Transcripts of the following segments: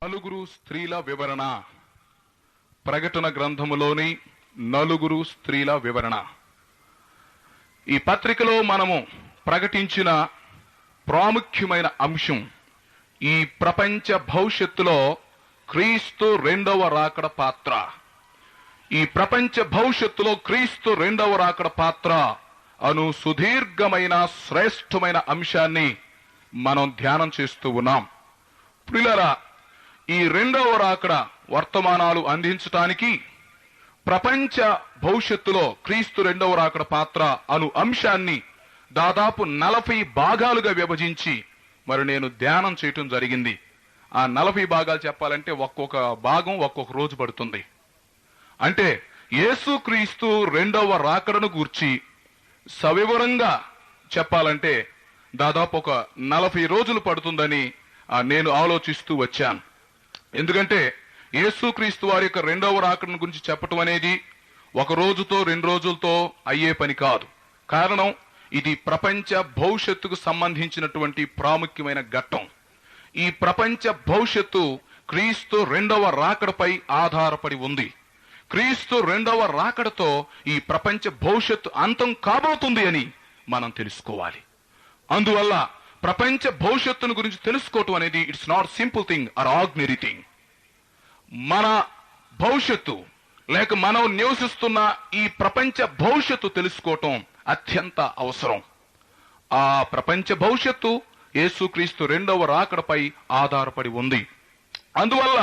నలుగురు స్త్రీల వివరణ. ప్రకటన గ్రంథములోని నలుగురు స్త్రీల వివరణ. ఈ పత్రికలో మనము ప్రకటించిన ప్రాముఖ్యమైన అంశం ఈ ప్రపంచ భవిష్యత్తులో క్రీస్తు రెండవ రాకడ పాత్ర. ఈ ప్రపంచ భవిష్యత్తులో క్రీస్తు రెండవ రాకడ పాత్ర అను సుదీర్ఘమైన శ్రేష్టమైన అంశాన్ని మనం ధ్యానం చేస్తూ ఉన్నాం. ప్రియులారా, ఈ రెండవ రాకడ వర్తమానాలు అందించటానికి ప్రపంచ భవిష్యత్తులో క్రీస్తు రెండవ రాకడ పాత్ర అను అంశాన్ని దాదాపు 40 భాగాలుగా విభజించి మరి నేను ధ్యానం చేయటం జరిగింది. ఆ 40 భాగాలు చెప్పాలంటే ఒక్కొక్క భాగం ఒక్కొక్క రోజు పడుతుంది. అంటే యేసుక్రీస్తు రెండవ రాకడను గూర్చి సవివరంగా చెప్పాలంటే దాదాపు ఒక 40 రోజులు పడుతుందని నేను ఆలోచిస్తూ వచ్చాను. ఎందుకంటే యేసుక్రీస్తు వారి యొక్క రెండవ రాకడను గురించి చెప్పటం అనేది ఒక రోజుతో 2 రోజులతో అయ్యే పని కాదు. కారణం, ఇది ప్రపంచ భవిష్యత్తుకు సంబంధించినటువంటి ప్రాముఖ్యమైన ఘట్టం. ఈ ప్రపంచ భవిష్యత్తు క్రీస్తు రెండవ రాకడపై ఆధారపడి ఉంది. క్రీస్తు రెండవ రాకడతో ఈ ప్రపంచ భవిష్యత్తు అంతం కాబోతుంది అని మనం తెలుసుకోవాలి. అందువల్ల ప్రపంచ భవిష్యత్తును గురించి తెలుసుకోవటం అనేది it's not simple thing or ordinary thing. మన భవిష్యత్తు లేక మనం నివసిస్తున్న ఈ ప్రపంచ భవిష్యత్తు తెలుసుకోవటం అత్యంత అవసరం. ఆ ప్రపంచ భవిష్యత్తు యేసుక్రీస్తు రెండవ రాకడపై ఆధారపడి ఉంది. అందువల్ల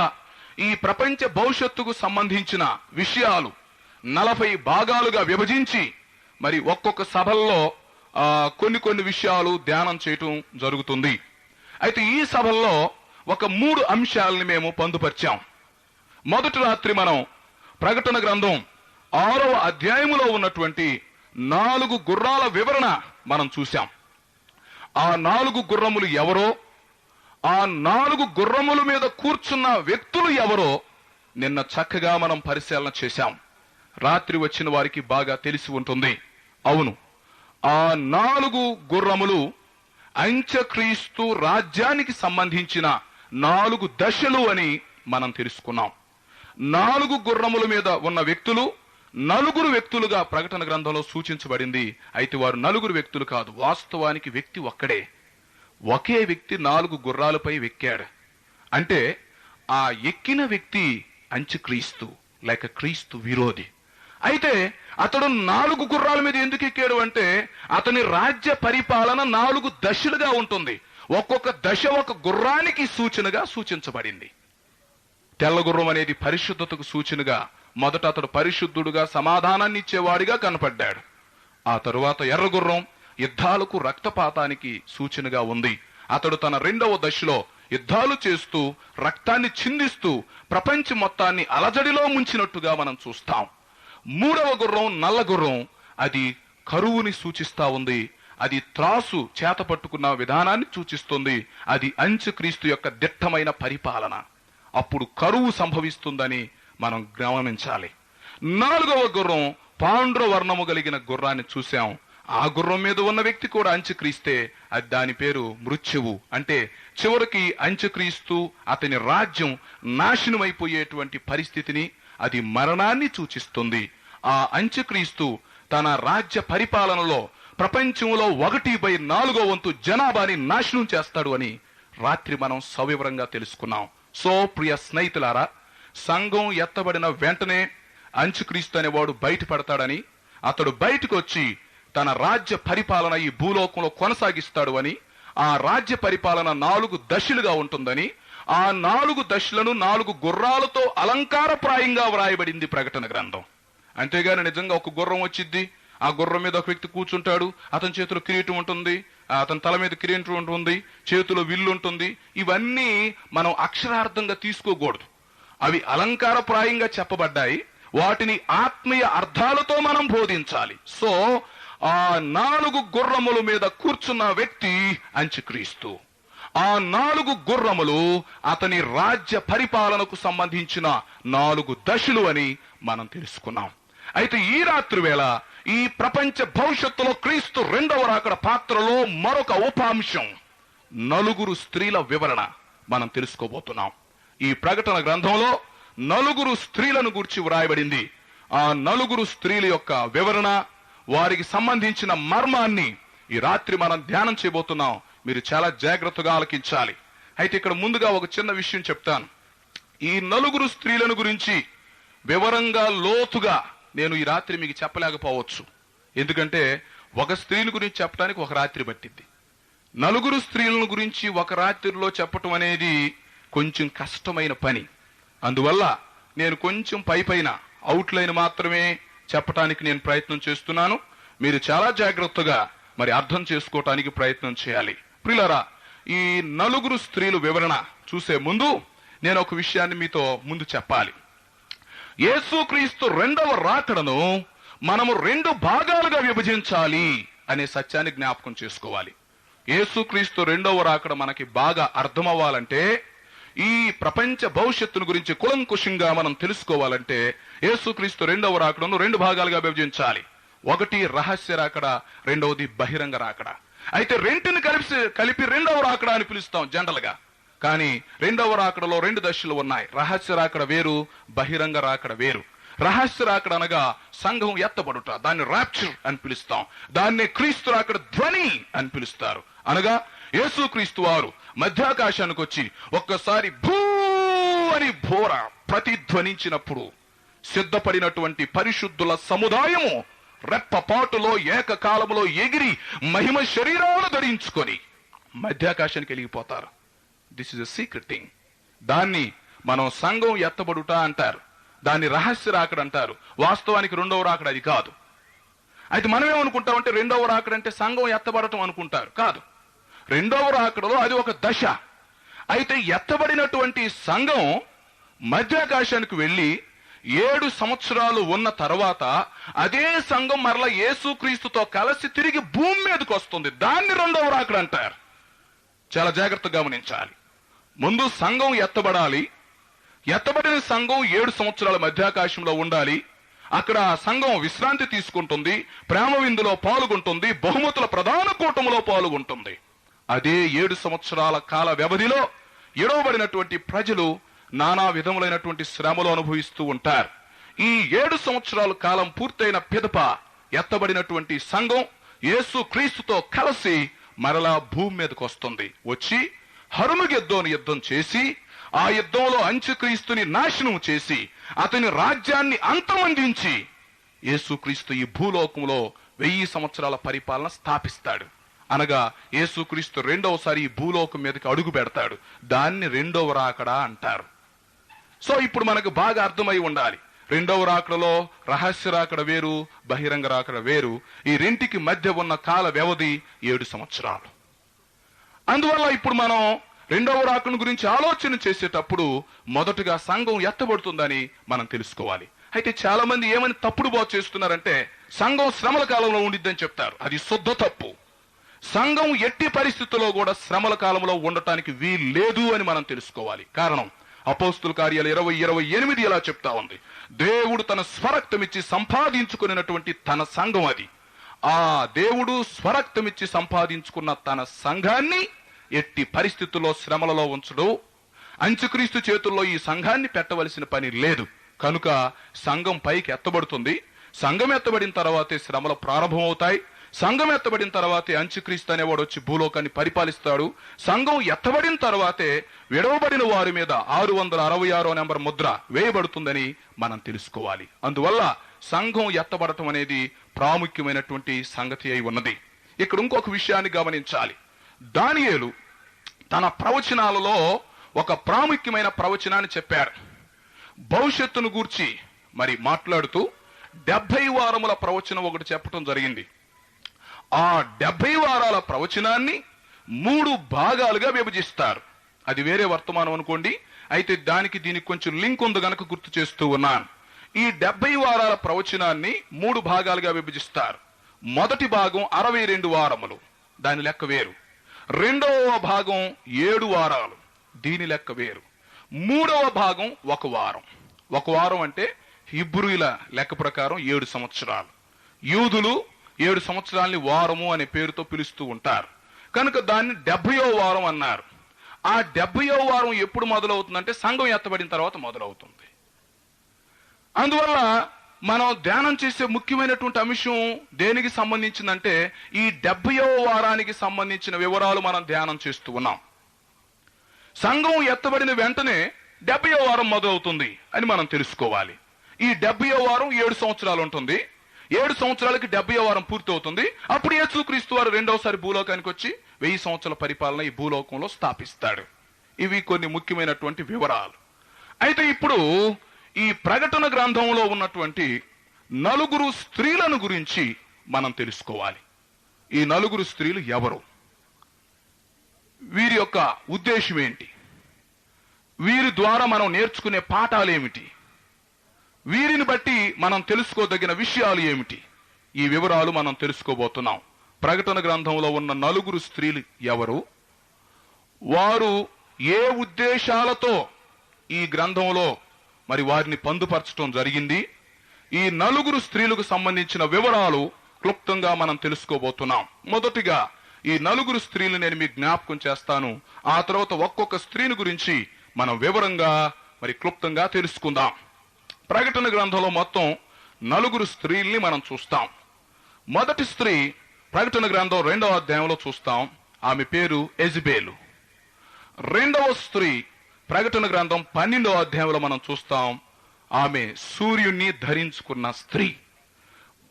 ఈ ప్రపంచ భవిష్యత్తుకు సంబంధించిన విషయాలు 40 భాగాలుగా విభజించి మరి ఒక్కొక్క సభల్లో కొన్ని విషయాలు ధ్యానం చేయటం జరుగుతుంది. అయితే ఈ సభల్లో ఒక 3 అంశాలని మేము పొందుపరిచాం. మొదటి రాత్రి మనం ప్రకటన గ్రంథం 6వ అధ్యాయములో ఉన్నటువంటి 4 గుర్రాల వివరణ మనం చూశాం. ఆ 4 గుర్రములు ఎవరో, ఆ 4 గుర్రముల మీద కూర్చున్న వ్యక్తులు ఎవరో నిన్న చక్కగా మనం పరిశీలన చేశాం. రాత్రి వచ్చిన వారికి బాగా తెలిసి ఉంటుంది. అవును, ఆ 4 గుర్రములు అంత్యక్రీస్తు రాజ్యానికి సంబంధించిన 4 దశలు అని మనం తెలుసుకున్నాం. 4 గుర్రముల మీద ఉన్న వ్యక్తులు 4 వ్యక్తులుగా ప్రకటన గ్రంథంలో సూచించబడింది. అయితే వారు 4 వ్యక్తులు కాదు, వాస్తవానికి వ్యక్తి ఒక్కడే. ఒకే వ్యక్తి 4 గుర్రాలపై ఎక్కాడు. అంటే ఆ ఎక్కిన వ్యక్తి అంత్యక్రీస్తు లేక క్రీస్తు విరోధి. అయితే అతడు 4 గుర్రాల మీద ఎందుకు ఎక్కాడు అంటే అతని రాజ్య పరిపాలన 4 దశలుగా ఉంటుంది. ఒక్కొక్క దశ ఒక గుర్రానికి సూచనగా సూచించబడింది. తెల్ల గుర్రం అనేది పరిశుద్ధతకు సూచనగా మొదట అతడు పరిశుద్ధుడుగా సమాధానాన్ని ఇచ్చేవాడిగా కనపడ్డాడు. ఆ తరువాత ఎర్ర గుర్రం యుద్ధాలకు రక్తపాతానికి సూచనగా ఉంది. అతడు తన రెండవ దశలో యుద్ధాలు చేస్తూ రక్తాన్ని చిందిస్తూ ప్రపంచం మొత్తాన్ని అలజడిలో ముంచినట్టుగా మనం చూస్తాం. 3వ గుర్రం నల్ల గుర్రం, అది కరువుని సూచిస్తా ఉంది. అది త్రాసు చేత పట్టుకున్న విధానాన్ని సూచిస్తుంది. అది అంత్యక్రీస్తు యొక్క దిట్టమైన పరిపాలన. అప్పుడు కరువు సంభవిస్తుందని మనం గమనించాలి. 4వ గుర్రం పాండ్ర వర్ణము కలిగిన గుర్రాన్ని చూశాం. ఆ గుర్రం మీద ఉన్న వ్యక్తి కూడా అంత్యక్రీస్తే. అది దాని పేరు మృత్యువు. అంటే చివరికి అంత్యక్రీస్తు అతని రాజ్యం నాశనమైపోయేటువంటి పరిస్థితిని, అది మరణాన్ని సూచిస్తుంది. ఆ అంత్యక్రీస్తు తన రాజ్య పరిపాలనలో ప్రపంచంలో 1/4 వంతు జనాభాని నాశనం చేస్తాడు అని రాత్రి మనం సవివరంగా తెలుసుకున్నాం. సో ప్రియ స్నేహితులారా, సంఘం ఎత్తబడిన వెంటనే అంత్యక్రీస్తు అనేవాడు బయటపడతాడని, అతడు బయటకు వచ్చి తన రాజ్య పరిపాలన ఈ భూలోకంలో కొనసాగిస్తాడు అని, ఆ రాజ్య పరిపాలన 4 దశలుగా ఉంటుందని, ఆ 4 దశలను 4 గుర్రాలతో అలంకారప్రాయంగా వ్రాయబడింది ప్రకటన గ్రంథం. అంతేగాని నిజంగా ఒక గుర్రం వచ్చిద్ది, ఆ గుర్రం మీద ఒక వ్యక్తి కూర్చుంటాడు, అతని చేతిలో కిరీటం ఉంటుంది, అతని తల మీద కిరీటం ఉంటుంది, చేతిలో విల్లు ఉంటుంది. ఇవన్నీ మనం అక్షరార్థంగా తీసుకోకూడదు. అవి అలంకారప్రాయంగా చెప్పబడ్డాయి. వాటిని ఆత్మీయ అర్థాలతో మనం బోధించాలి. సో ఆ 4 గుర్రముల మీద కూర్చున్న వ్యక్తి అంత్యక్రీస్తు. ఆ 4 గుర్రములు అతని రాజ్య పరిపాలనకు సంబంధించిన 4 దశలు అని మనం తెలుసుకున్నాం. అయితే ఈ రాత్రి వేళ ఈ ప్రపంచ భవిష్యత్తులో క్రీస్తు రెండవ రాకడ పాత్రలో మరొక ఉపాంశం 4 స్త్రీల వివరణ మనం తెలుసుకోబోతున్నాం. ఈ ప్రకటన గ్రంథంలో నలుగురు స్త్రీలను గురించి వ్రాయబడింది. ఆ నలుగురు స్త్రీల యొక్క వివరణ, వారికి సంబంధించిన మర్మాన్ని ఈ రాత్రి మనం ధ్యానం చేయబోతున్నాం. మీరు చాలా జాగ్రత్తగా ఆలకించాలి. అయితే ఇక్కడ ముందుగా ఒక చిన్న విషయం చెప్తాను. ఈ నలుగురు స్త్రీలను గురించి వివరంగా లోతుగా నేను ఈ రాత్రి మీకు చెప్పలేకపోవచ్చు. ఎందుకంటే ఒక స్త్రీని గురించి చెప్పడానికి ఒక రాత్రి పట్టింది. నలుగురు స్త్రీలను గురించి ఒక రాత్రిలో చెప్పటం అనేది కొంచెం కష్టమైన పని. అందువల్ల నేను కొంచెం పైన అవుట్లైన్ మాత్రమే చెప్పటానికి నేను ప్రయత్నం చేస్తున్నాను. మీరు చాలా జాగ్రత్తగా మరి అర్థం చేసుకోవటానికి ప్రయత్నం చేయాలి. ప్రియులారా, ఈ నలుగురు స్త్రీలు వివరణ చూసే ముందు నేను ఒక విషయాన్ని మీతో ముందు చెప్పాలి. యేసుక్రీస్తు రెండవ రాకడను మనము రెండు భాగాలుగా విభజించాలి అనే సత్యాన్ని జ్ఞాపకం చేసుకోవాలి. యేసుక్రీస్తు రెండవ రాకడ మనకి బాగా అర్థం అవ్వాలంటే, ఈ ప్రపంచ భవిష్యత్తును గురించి కులంకుశంగా మనం తెలుసుకోవాలంటే యేసుక్రీస్తు రెండవ రాకడను రెండు భాగాలుగా విభజించాలి. ఒకటి రహస్య రాకడ, రెండవది బహిరంగ రాకడ. అయితే రెంటిని కలిపి రెండవ రాకడ అని పిలుస్తాం జనరల్ గా. కానీ రెండవ రాకడలో రెండు దశలు ఉన్నాయి. రహస్య రాకడ వేరు, బహిరంగ రాకడ వేరు. రహస్య రాకడ అనగా సంఘం ఎత్తబడుట, దాన్ని రాప్చర్ అని పిలుస్తాం. దాన్ని క్రీస్తు రాకడ ధ్వని అని పిలుస్తారు. అనగా యేసుక్రీస్తు వారు మధ్యాకాశానికి వచ్చి ఒక్కసారి భూ అని భోర ప్రతిధ్వనించినప్పుడు సిద్ధపడినటువంటి పరిశుద్ధుల సముదాయము రెప్పపాటులో ఏకకాలంలో ఎగిరి మహిమ శరీరాలు ధరించుకొని మధ్యాకాశానికి వెళ్ళిపోతారు. This is a secret thing. దాన్ని మనం సంఘం ఎత్తబడుట అంటారు, దాన్ని రహస్య రాకడ అంటారు. వాస్తవానికి రెండవ రాకడ అది కాదు. అయితే మనం ఏమనుకుంటామంటే రెండవ రాకడ అంటే సంఘం ఎత్తబడటం అనుకుంటారు. కాదు, రెండవ రాకడలో అది ఒక దశ. అయితే ఎత్తబడినటువంటి సంఘం మధ్యాకాశానికి వెళ్ళి 7 సంవత్సరాలు ఉన్న తర్వాత అదే సంఘం మరలా యేసుక్రీస్తుతో కలిసి తిరిగి భూమి మీదకి వస్తుంది. దాన్ని రెండవ రాకడ అంటారు. చాలా జాగ్రత్తగా గమనించాలి. ముందు సంఘం ఎత్తబడాలి. ఎత్తబడిన సంఘం 7 సంవత్సరాల మధ్యాకాశంలో ఉండాలి. అక్కడ సంఘం విశ్రాంతి తీసుకుంటుంది, ప్రేమ విందులో పాల్గొంటుంది, బహుమతుల ప్రధాన కూటములో పాల్గొంటుంది. అదే 7 సంవత్సరాల కాల వ్యవధిలో ఎడవబడినటువంటి ప్రజలు నానా విధములైనటువంటి శ్రమలు అనుభవిస్తూ ఉంటారు. ఈ 7 సంవత్సరాల కాలం పూర్తయిన పిదప ఎత్తబడినటువంటి సంఘం యేసు క్రీస్తుతో కలిసి మరలా భూమి మీదకి వస్తుంది. వచ్చి హర్మగెద్దోను యుద్ధం చేసి ఆ యుద్ధంలో అంత్యక్రీస్తుని నాశనం చేసి అతని రాజ్యాన్ని అంతమందించి యేసుక్రీస్తు ఈ భూలోకంలో 1000 సంవత్సరాల పరిపాలన స్థాపిస్తాడు. అనగా యేసుక్రీస్తు రెండవసారి ఈ భూలోకం మీదకి అడుగు పెడతాడు. దాన్ని రెండవ రాకడ అంటారు. సో ఇప్పుడు మనకు బాగా అర్థమై ఉండాలి. రెండవ రాకడలో రహస్య రాకడ వేరు, బహిరంగ రాకడ వేరు. ఈ రెంటికి మధ్య ఉన్న కాల వ్యవధి 7 సంవత్సరాలు. అందువల్ల ఇప్పుడు మనం రెండవ రాకడ గురించి ఆలోచన చేసేటప్పుడు మొదటగా సంఘం ఎత్తబడుతుందని మనం తెలుసుకోవాలి. అయితే చాలా మంది ఏమని తప్పుడు బోధ చేస్తున్నారంటే సంఘం శ్రమల కాలంలో ఉండిద్దని చెప్తారు. అది శుద్ధ తప్పు. సంఘం ఎట్టి పరిస్థితుల్లో కూడా శ్రమల కాలంలో ఉండటానికి వీలు లేదు అని మనం తెలుసుకోవాలి. కారణం అపోస్తుల కార్యాలు 20:28 ఇలా చెప్తా ఉంది. దేవుడు తన స్వరక్తమిచ్చి సంపాదించుకున్నటువంటి తన సంఘం అది. ఆ దేవుడు స్వరక్తమిచ్చి సంపాదించుకున్న తన సంఘాన్ని ఎట్టి పరిస్థితుల్లో శ్రమలలో ఉంచడు. అంత్యక్రీస్తు చేతుల్లో ఈ సంఘాన్ని పెట్టవలసిన పని లేదు. కనుక సంఘం పైకి ఎత్తబడుతుంది. సంఘం ఎత్తబడిన తర్వాతే శ్రమలు ప్రారంభమవుతాయి. సంఘం ఎత్తబడిన తర్వాతే అంత్యక్రీస్తు అనేవాడు వచ్చి భూలోకాన్ని పరిపాలిస్తాడు. సంఘం ఎత్తబడిన తర్వాతే విడవబడిన వారి మీద 666వ నెంబర్ ముద్ర వేయబడుతుందని మనం తెలుసుకోవాలి. అందువల్ల సంఘం ఎత్తబడటం అనేది ప్రాముఖ్యమైనటువంటి సంగతి అయి ఉన్నది. ఇక్కడ ఇంకొక విషయాన్ని గమనించాలి. దానియేలు తన ప్రవచనాలలో ఒక ప్రాముఖ్యమైన ప్రవచనాన్ని చెప్పాడు. భవిష్యత్తును గూర్చి మరి మాట్లాడుతూ 70 వారముల ప్రవచనం ఒకటి చెప్పడం జరిగింది. ఆ 70 వారాల ప్రవచనాన్ని 3 భాగాలుగా విభజిస్తారు. అది వేరే వర్తమానం అనుకోండి. అయితే దీనికి కొంచెం లింక్ ఉంది గనక గుర్తు చేస్తూ ఉన్నాను. ఈ 70 వారాల ప్రవచనాన్ని 3 భాగాలుగా విభజిస్తారు. మొదటి భాగం 62 వారములు, దాని లెక్క వేరు. రెండవ భాగం 7 వారాలు, దీని లెక్క వేరు. మూడవ భాగం 1 వారం. 1 వారం అంటే హిబ్రూయుల లెక్క ప్రకారం 7 సంవత్సరాలు. యూదులు 7 సంవత్సరాలని వారము అనే పేరుతో పిలుస్తూ ఉంటారు. కనుక దాన్ని 70వ వారం అన్నారు. ఆ 70వ వారం ఎప్పుడు మొదలవుతుందంటే సంఘం ఎత్తబడిన తర్వాత మొదలవుతుంది. అందువల్ల మనం ధ్యానం చేసే ముఖ్యమైనటువంటి అంశం దేనికి సంబంధించిందంటే ఈ 70వ వారానికి సంబంధించిన వివరాలు మనం ధ్యానం చేస్తూ ఉన్నాం. సంఘం ఎత్తబడిన వెంటనే 70వ వారం మొదలవుతుంది అని మనం తెలుసుకోవాలి. ఈ 70వ వారం 7 సంవత్సరాలు ఉంటుంది. 7 సంవత్సరాలకి 70వ వారం పూర్తి అవుతుంది. అప్పుడు యేసుక్రీస్తు వారు రెండవసారి భూలోకానికి వచ్చి 1000 సంవత్సరాల పరిపాలన ఈ భూలోకంలో స్థాపిస్తాడు. ఇవి కొన్ని ముఖ్యమైనటువంటి వివరాలు. అయితే ఇప్పుడు ఈ ప్రకటన గ్రంథంలో ఉన్నటువంటి 4 స్త్రీలను గురించి మనం తెలుసుకోవాలి. ఈ 4 స్త్రీలు ఎవరు, వీరి యొక్క ఉద్దేశం ఏంటి, వీరి ద్వారా మనం నేర్చుకునే పాఠాలు ఏమిటి, వీరిని బట్టి మనం తెలుసుకోదగిన విషయాలు ఏమిటి, ఈ వివరాలు మనం తెలుసుకోబోతున్నాం. ప్రకటన గ్రంథంలో ఉన్న 4 స్త్రీలు ఎవరు, వారు ఏ ఉద్దేశాలతో ఈ గ్రంథంలో మరి వారిని పొందుపరచడం జరిగింది, ఈ 4 స్త్రీలకు సంబంధించిన వివరాలు క్లుప్తంగా మనం తెలుసుకోబోతున్నాం. మొదటిగా ఈ 4 స్త్రీలు నేను మీకు జ్ఞాపకం చేస్తాను. ఆ తర్వాత ఒక్కొక్క స్త్రీని గురించి మనం వివరంగా మరి క్లుప్తంగా తెలుసుకుందాం. ప్రకటన గ్రంథంలో మొత్తం 4 స్త్రీల్ని మనం చూస్తాం. మొదటి స్త్రీ ప్రకటన గ్రంథం 2వ అధ్యాయంలో చూస్తాం. ఆమె పేరు యెజబెలు. రెండవ స్త్రీ ప్రకటన గ్రంథం 12వ అధ్యాయంలో మనం చూస్తాం. ఆమె సూర్యుణ్ణి ధరించుకున్న స్త్రీ.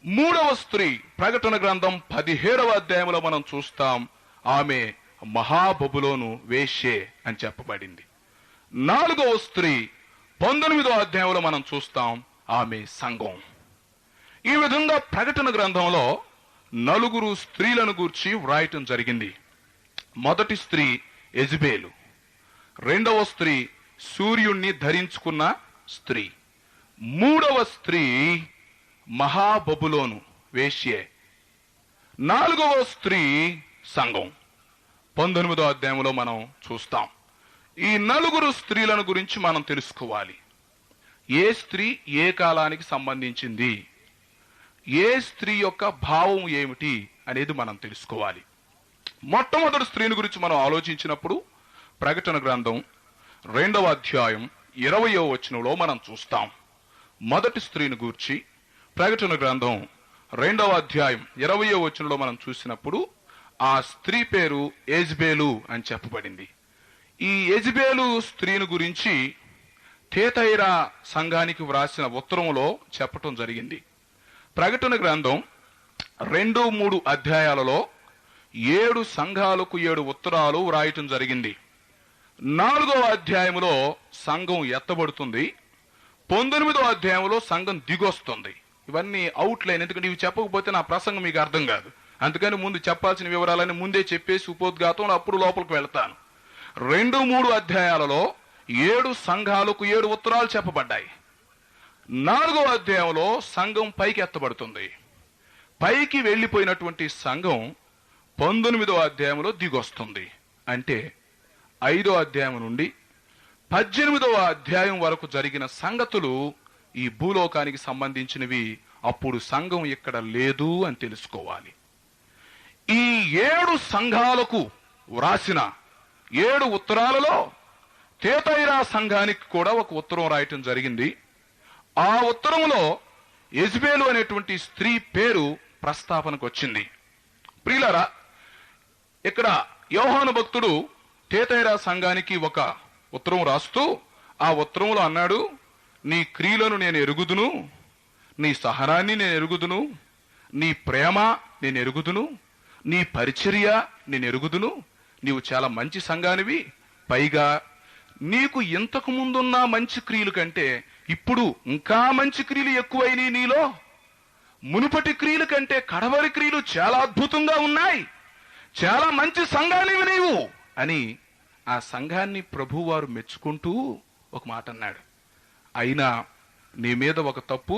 మూడవ స్త్రీ ప్రకటన గ్రంథం 17వ అధ్యాయంలో మనం చూస్తాం. ఆమె మహాబబులోను వేశ్యే అని చెప్పబడింది. నాలుగవ స్త్రీ 19వ అధ్యాయంలో మనం చూస్తాం. ఆమె సంఘం. ఈ విధంగా ప్రకటన గ్రంథంలో 4 స్త్రీలను గూర్చి వ్రాయటం జరిగింది. మొదటి స్త్రీ యెజబెలు, రెండవ స్త్రీ సూర్యుణ్ణి ధరించుకున్న స్త్రీ, మూడవ స్త్రీ మహాబబులోను వేశ్యే, నాలుగవ స్త్రీ సంఘం. 19వ అధ్యాయంలో మనం చూస్తాం. ఈ 4 స్త్రీలను గురించి మనం తెలుసుకోవాలి. ఏ స్త్రీ ఏ కాలానికి సంబంధించింది, ఏ స్త్రీ యొక్క భావం ఏమిటి అనేది మనం తెలుసుకోవాలి. మొట్టమొదటి స్త్రీని గురించి మనం ఆలోచించినప్పుడు ప్రకటన గ్రంథం 2వ అధ్యాయం 20వ వచనంలో మనం చూస్తాం. మొదటి స్త్రీని గూర్చి ప్రకటన గ్రంథం 2వ అధ్యాయం 20వ వచనంలో మనం చూసినప్పుడు ఆ స్త్రీ పేరు యెజబెలు అని చెప్పబడింది. ఈ యెజబెలు స్త్రీని గురించి థియతైరా సంఘానికి వ్రాసిన ఉత్తరంలో చెప్పటం జరిగింది. ప్రకటన గ్రంథం 2-3 అధ్యాయాలలో 7 సంఘాలకు 7 ఉత్తరాలు వ్రాయటం జరిగింది. 4వ అధ్యాయంలో సంఘం ఎత్తబడుతుంది. 19వ అధ్యాయంలో సంఘం దిగొస్తుంది. ఇవన్నీ అవుట్లైన్, ఎందుకంటే ఇవి చెప్పకపోతే నా ప్రసంగం మీకు అర్థం కాదు. అందుకని ముందు చెప్పాల్సిన వివరాలని ముందే చెప్పేసి ఉపోద్ఘాతంలో అప్పుడు లోపలికి వెళ్తాను. 2-3 అధ్యాయాలలో 7 సంఘాలకు 7 ఉత్తరాలు చెప్పబడ్డాయి. 4వ అధ్యాయంలో సంఘం పైకి ఎత్తబడుతుంది. పైకి వెళ్లిపోయినటువంటి సంఘం 19వ అధ్యాయంలో దిగొస్తుంది. అంటే 5వ అధ్యాయం నుండి 18వ అధ్యాయం వరకు జరిగిన సంగతులు ఈ భూలోకానికి సంబంధించినవి. అప్పుడు సంఘం ఇక్కడ లేదు అని తెలుసుకోవాలి. ఈ 7 సంఘాలకు వ్రాసిన 7 ఉత్తరాలలో థియతైరా సంఘానికి కూడా ఒక ఉత్తరం రాయటం జరిగింది. ఆ ఉత్తరంలో యెజబెలు అనేటువంటి స్త్రీ పేరు ప్రస్తావనకు వచ్చింది. ప్రియులారా, ఇక్కడ యోహాను భక్తుడు థియతైరా సంఘానికి ఒక ఉత్తరం రాస్తూ ఆ ఉత్తరంలో అన్నాడు, నీ క్రియలను నేను ఎరుగుదును, నీ సహనాన్ని నేను ఎరుగుదును, నీ ప్రేమ నేను ఎరుగుదును, నీ పరిచర్య నేను ఎరుగుదును, నీవు చాలా మంచి సంఘానివి, పైగా నీకు ఇంతకు ముందున్న మంచి క్రియలు కంటే ఇప్పుడు ఇంకా మంచి క్రియలు ఎక్కువైనాయి నీలో, మునుపటి క్రియల కంటే కడవరి క్రియలు చాలా అద్భుతంగా ఉన్నాయి, చాలా మంచి సంఘానివి నీవు అని ఆ సంఘాన్ని ప్రభువారు మెచ్చుకుంటూ ఒక మాట అన్నాడు. అయినా నీ మీద ఒక తప్పు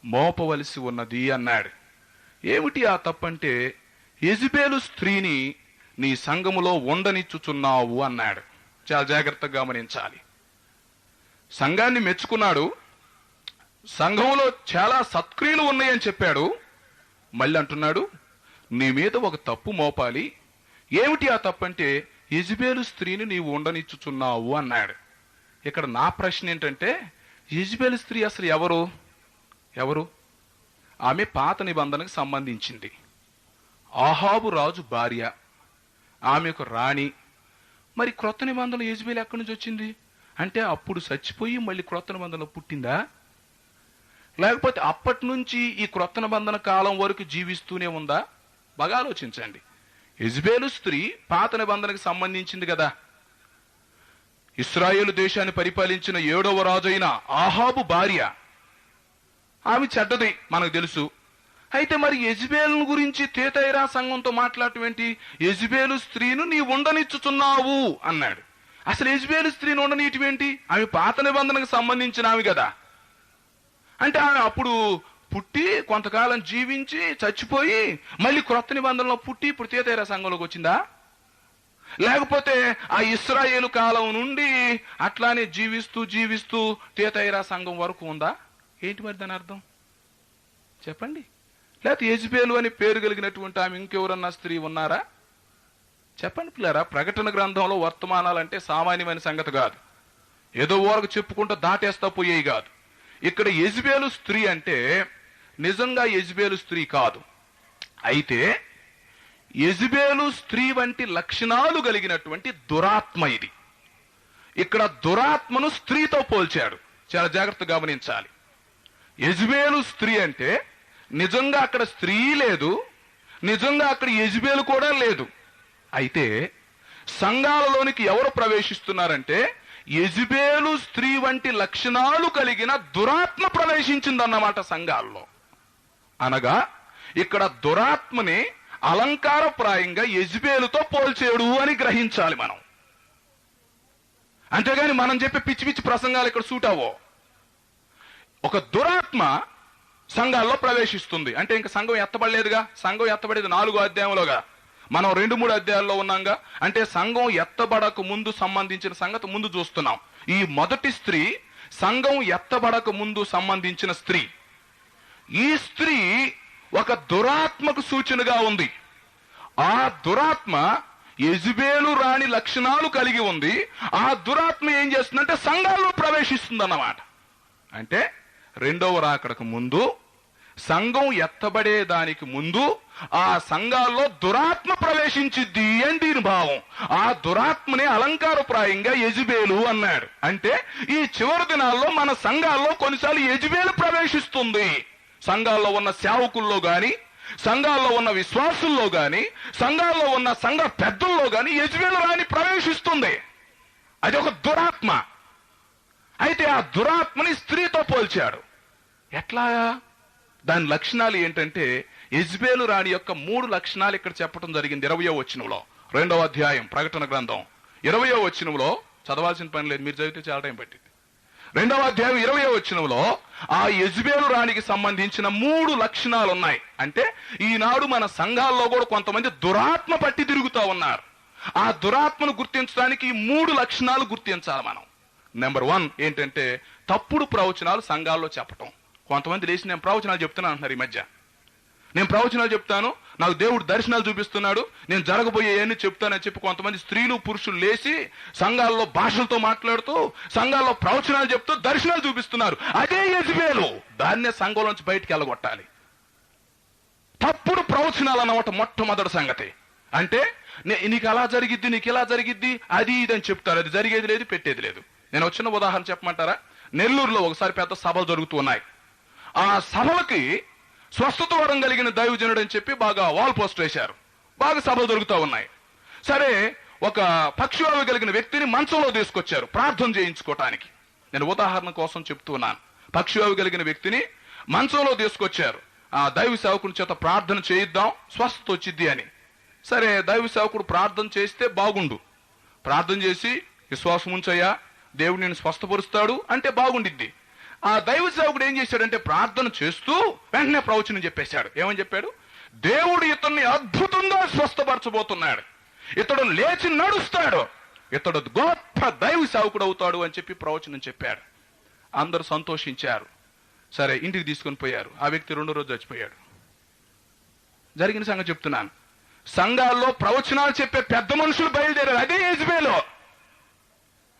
మోపవలసి ఉన్నది అన్నాడు. ఏమిటి ఆ తప్పు అంటే, యెజబెలు స్త్రీని నీ సంఘములో ఉండనిచ్చుచున్నావు అన్నాడు. చాలా జాగ్రత్తగా గమనించాలి. సంఘాన్ని మెచ్చుకున్నాడు, సంఘంలో చాలా సత్క్రియలు ఉన్నాయని చెప్పాడు. మళ్ళీ అంటున్నాడు నీ మీద ఒక తప్పు మోపాలి. ఏమిటి ఆ తప్పు అంటే, యెజబేలు స్త్రీని నీవు ఉండనిచ్చుచున్నావు అన్నాడు. ఇక్కడ నా ప్రశ్న ఏంటంటే, యెజబేలు స్త్రీ అసలు ఎవరు? ఆమె పాత నిబంధనకు సంబంధించింది. ఆహాబు రాజు భార్య, ఆమె ఒక రాణి. మరి క్రొత్త నిబంధనలు యెజబేలు ఎక్కడి నుంచి వచ్చింది అంటే, అప్పుడు చచ్చిపోయి మళ్ళీ క్రొత్త నిబంధనలు పుట్టిందా? లేకపోతే అప్పటి నుంచి ఈ క్రొత్త నిబంధన కాలం వరకు జీవిస్తూనే ఉందా? బాగా ఆలోచించండి. యెజబేలు స్త్రీ పాత నిబంధనకు సంబంధించింది కదా. ఇశ్రాయేలు దేశాన్ని పరిపాలించిన 7వ రాజు అయిన ఆహాబు భార్య. ఆమె చెడ్డది మనకు తెలుసు. అయితే మరి యెజబేలు గురించి తేతైరా సంఘంతో మాట్లాడటం ఏంటి? యెజబేలు స్త్రీను నీ ఉండనిచ్చుచున్నావు అన్నాడు. అసలు యెజబేలు స్త్రీని ఉండనీయటం ఏంటి? ఆమె పాత నిబంధనకు సంబంధించిన ఆమె కదా. అంటే ఆమె అప్పుడు పుట్టి కొంతకాలం జీవించి చచ్చిపోయి మళ్ళీ క్రొత్త నిబంధనలో పుట్టి ఇప్పుడు తేతైరా సంఘంలోకి వచ్చిందా? లేకపోతే ఆ ఇశ్రాయేలు కాలం నుండి అట్లానే జీవిస్తూ తేతైరా సంఘం వరకు ఉందా? ఏంటి మరి దాని అర్థం చెప్పండి. లేకపోతే యెజబేలు అని పేరు కలిగినటువంటి ఆమె ఇంకెవరన్నా స్త్రీ ఉన్నారా? చెప్పండి పిల్లరా. ప్రకటన గ్రంథంలో వర్తమానాలంటే సామాన్యమైన సంగతి కాదు. ఏదో ఊరకు చెప్పుకుంటూ దాటేస్తా పోయేవి కాదు. ఇక్కడ యెజబేలు స్త్రీ అంటే నిజంగా యెజబేలు స్త్రీ కాదు. అయితే యెజబేలు స్త్రీ వంటి లక్షణాలు కలిగినటువంటి దురాత్మ ఇది. ఇక్కడ దురాత్మను స్త్రీతో పోల్చాడు. చాలా జాగ్రత్తగా గమనించాలి. యెజబేలు స్త్రీ అంటే నిజంగా అక్కడ స్త్రీ లేదు, నిజంగా అక్కడ యెజబేలు కూడా లేదు. అయితే సంఘాలలోనికి ఎవరు ప్రవేశిస్తున్నారంటే, యెజబేలు స్త్రీ వంటి లక్షణాలు కలిగిన దురాత్మ ప్రవేశించిందన్నమాట సంఘాల్లో. అనగా ఇక్కడ దురాత్మని అలంకారప్రాయంగా యెజబేలుతో పోల్చేడు అని గ్రహించాలి మనం. అంతేగాని మనం చెప్పే పిచ్చి పిచ్చి ప్రసంగాలు ఇక్కడ సూట్ అవ్వో. ఒక దురాత్మ సంఘాల్లో ప్రవేశిస్తుంది అంటే ఇంకా సంఘం ఎత్తబడలేదుగా. సంఘం ఎత్తబడేది 4వ అధ్యాయంలోగా, మనం 2-3 అధ్యాయాల్లో ఉన్నాంగా. అంటే సంఘం ఎత్తబడక ముందు సంబంధించిన సంగతి ముందు చూస్తున్నాం. ఈ మొదటి స్త్రీ సంఘం ఎత్తబడక ముందు సంబంధించిన స్త్రీ. ఈ స్త్రీ ఒక దురాత్మకు సూచనగా ఉంది. ఆ దురాత్మ యెజబేలు రాణి లక్షణాలు కలిగి ఉంది. ఆ దురాత్మ ఏం చేస్తుందంటే సంఘాల్లో ప్రవేశిస్తుంది అన్నమాట. అంటే 2వ రాకడకు ముందు, సంఘం ఎత్తబడేదానికి ముందు ఆ సంఘాల్లో దురాత్మ ప్రవేశించిద్ది అని దీని భావం. ఆ దురాత్మని అలంకారప్రాయంగా యెజబేలు అన్నాడు. అంటే ఈ చివరి దినాల్లో మన సంఘాల్లో కొన్నిసార్లు యెజబేలు ప్రవేశిస్తుంది. సంఘాల్లో ఉన్న సేవకుల్లో గాని, సంఘాల్లో ఉన్న విశ్వాసుల్లో గాని, సంఘాల్లో ఉన్న సంఘ పెద్దల్లో గాని యెజబేలు రాణి ప్రవేశిస్తుంది. అది ఒక దురాత్మ. అయితే ఆ దురాత్మని స్త్రీతో పోల్చాడు. ఎట్లా? దాని లక్షణాలు ఏంటంటే, యెజబేలు రాణి యొక్క 3 లక్షణాలు ఇక్కడ చెప్పడం జరిగింది 20వ వచనంలో. 2వ అధ్యాయం ప్రకటన గ్రంథం 20వ వచనంలో చదవాల్సిన పని లేదు, మీరు చదివితే చాలా టైం పట్టింది. 2వ అధ్యాయం 20వ వచనంలో ఆ యెజబేలు రాణికి సంబంధించిన 3 లక్షణాలు ఉన్నాయి. అంటే ఈనాడు మన సంఘాల్లో కూడా కొంతమంది దురాత్మ పట్టి తిరుగుతూ ఉన్నారు. ఆ దురాత్మను గుర్తించడానికి ఈ 3 లక్షణాలు గుర్తించాలి మనం. నెంబర్ 1 ఏంటంటే తప్పుడు ప్రవచనాలు సంఘాల్లో చెప్పటం. కొంతమంది లేచి నేను ప్రవచనాలు చెప్తున్నాను అంటున్నారు. ఈ మధ్య నేను ప్రవచనాలు చెప్తాను, నాకు దేవుడు దర్శనాలు చూపిస్తున్నాడు, నేను జరగబోయేవన్నీ చెప్తానని చెప్పి కొంతమంది స్త్రీలు పురుషులు లేచి సంఘాల్లో భాషలతో మాట్లాడుతూ, సంఘాల్లో ప్రవచనాలు చెప్తూ దర్శనాలు చూపిస్తున్నారు. అదే యెజబేలు. దాన్నే సంఘం నుంచి బయటికి వెళ్ళగొట్టాలి. తప్పుడు ప్రవచనాలు అన్నమాట మొట్టమొదటి సంగతి. అంటే నీకు అలా జరిగిద్ది, నీకు ఇలా జరిగిద్ది, అది ఇదని చెప్తారు. అది జరిగేది లేదు, పెట్టేది లేదు. నేను వచ్చిన ఉదాహరణ చెప్పమంటారా? నెల్లూరులో ఒకసారి పెద్ద సభలు జరుగుతూ ఉన్నాయి. ఆ సభలకి స్వస్థత వరం కలిగిన దైవజనుడు అని చెప్పి బాగా వాల్ పోస్ట్ వేశారు. బాగా సభలు జరుగుతూ ఉన్నాయి. సరే, ఒక పక్షవాయు కలిగిన వ్యక్తిని మంచంలో తీసుకొచ్చారు ప్రార్థన చేయించుకోవటానికి. నేను ఉదాహరణ కోసం చెప్తున్నాను. పక్షవాయు కలిగిన వ్యక్తిని మంచంలో తీసుకొచ్చారు. ఆ దైవ సేవకుని చేత ప్రార్థన చేయిద్దాం, స్వస్థత వచ్చిద్ది అని. సరే, దైవ సేవకుడు ప్రార్థన చేస్తే బాగుండు. ప్రార్థన చేసి విశ్వాసం ఉంచయ్యా, దేవుడు నేను స్వస్థపరుస్తాడు అంటే బాగుండిద్ది. ఆ దైవ సేవకుడు ఏం చేశాడంటే ప్రార్థన చేస్తూ వెంటనే ప్రవచనం చెప్పేశాడు. ఏమని చెప్పాడు? దేవుడు ఇతన్ని అద్భుతంగా స్వస్థపరచబోతున్నాడు, ఇతడు లేచి నడుస్తాడు, ఇతడు గొప్ప దైవ సేవకుడు అవుతాడు అని చెప్పి ప్రవచనం చెప్పాడు. అందరూ సంతోషించారు. సరే, ఇంటికి తీసుకొని పోయారు. ఆ వ్యక్తి 2వ రోజు చచ్చిపోయాడు. జరిగిన సంగతి చెప్తున్నాను. సంఘాల్లో ప్రవచనాలు చెప్పే పెద్ద మనుషులు బయలుదేరారు. అదే యెజబేలు.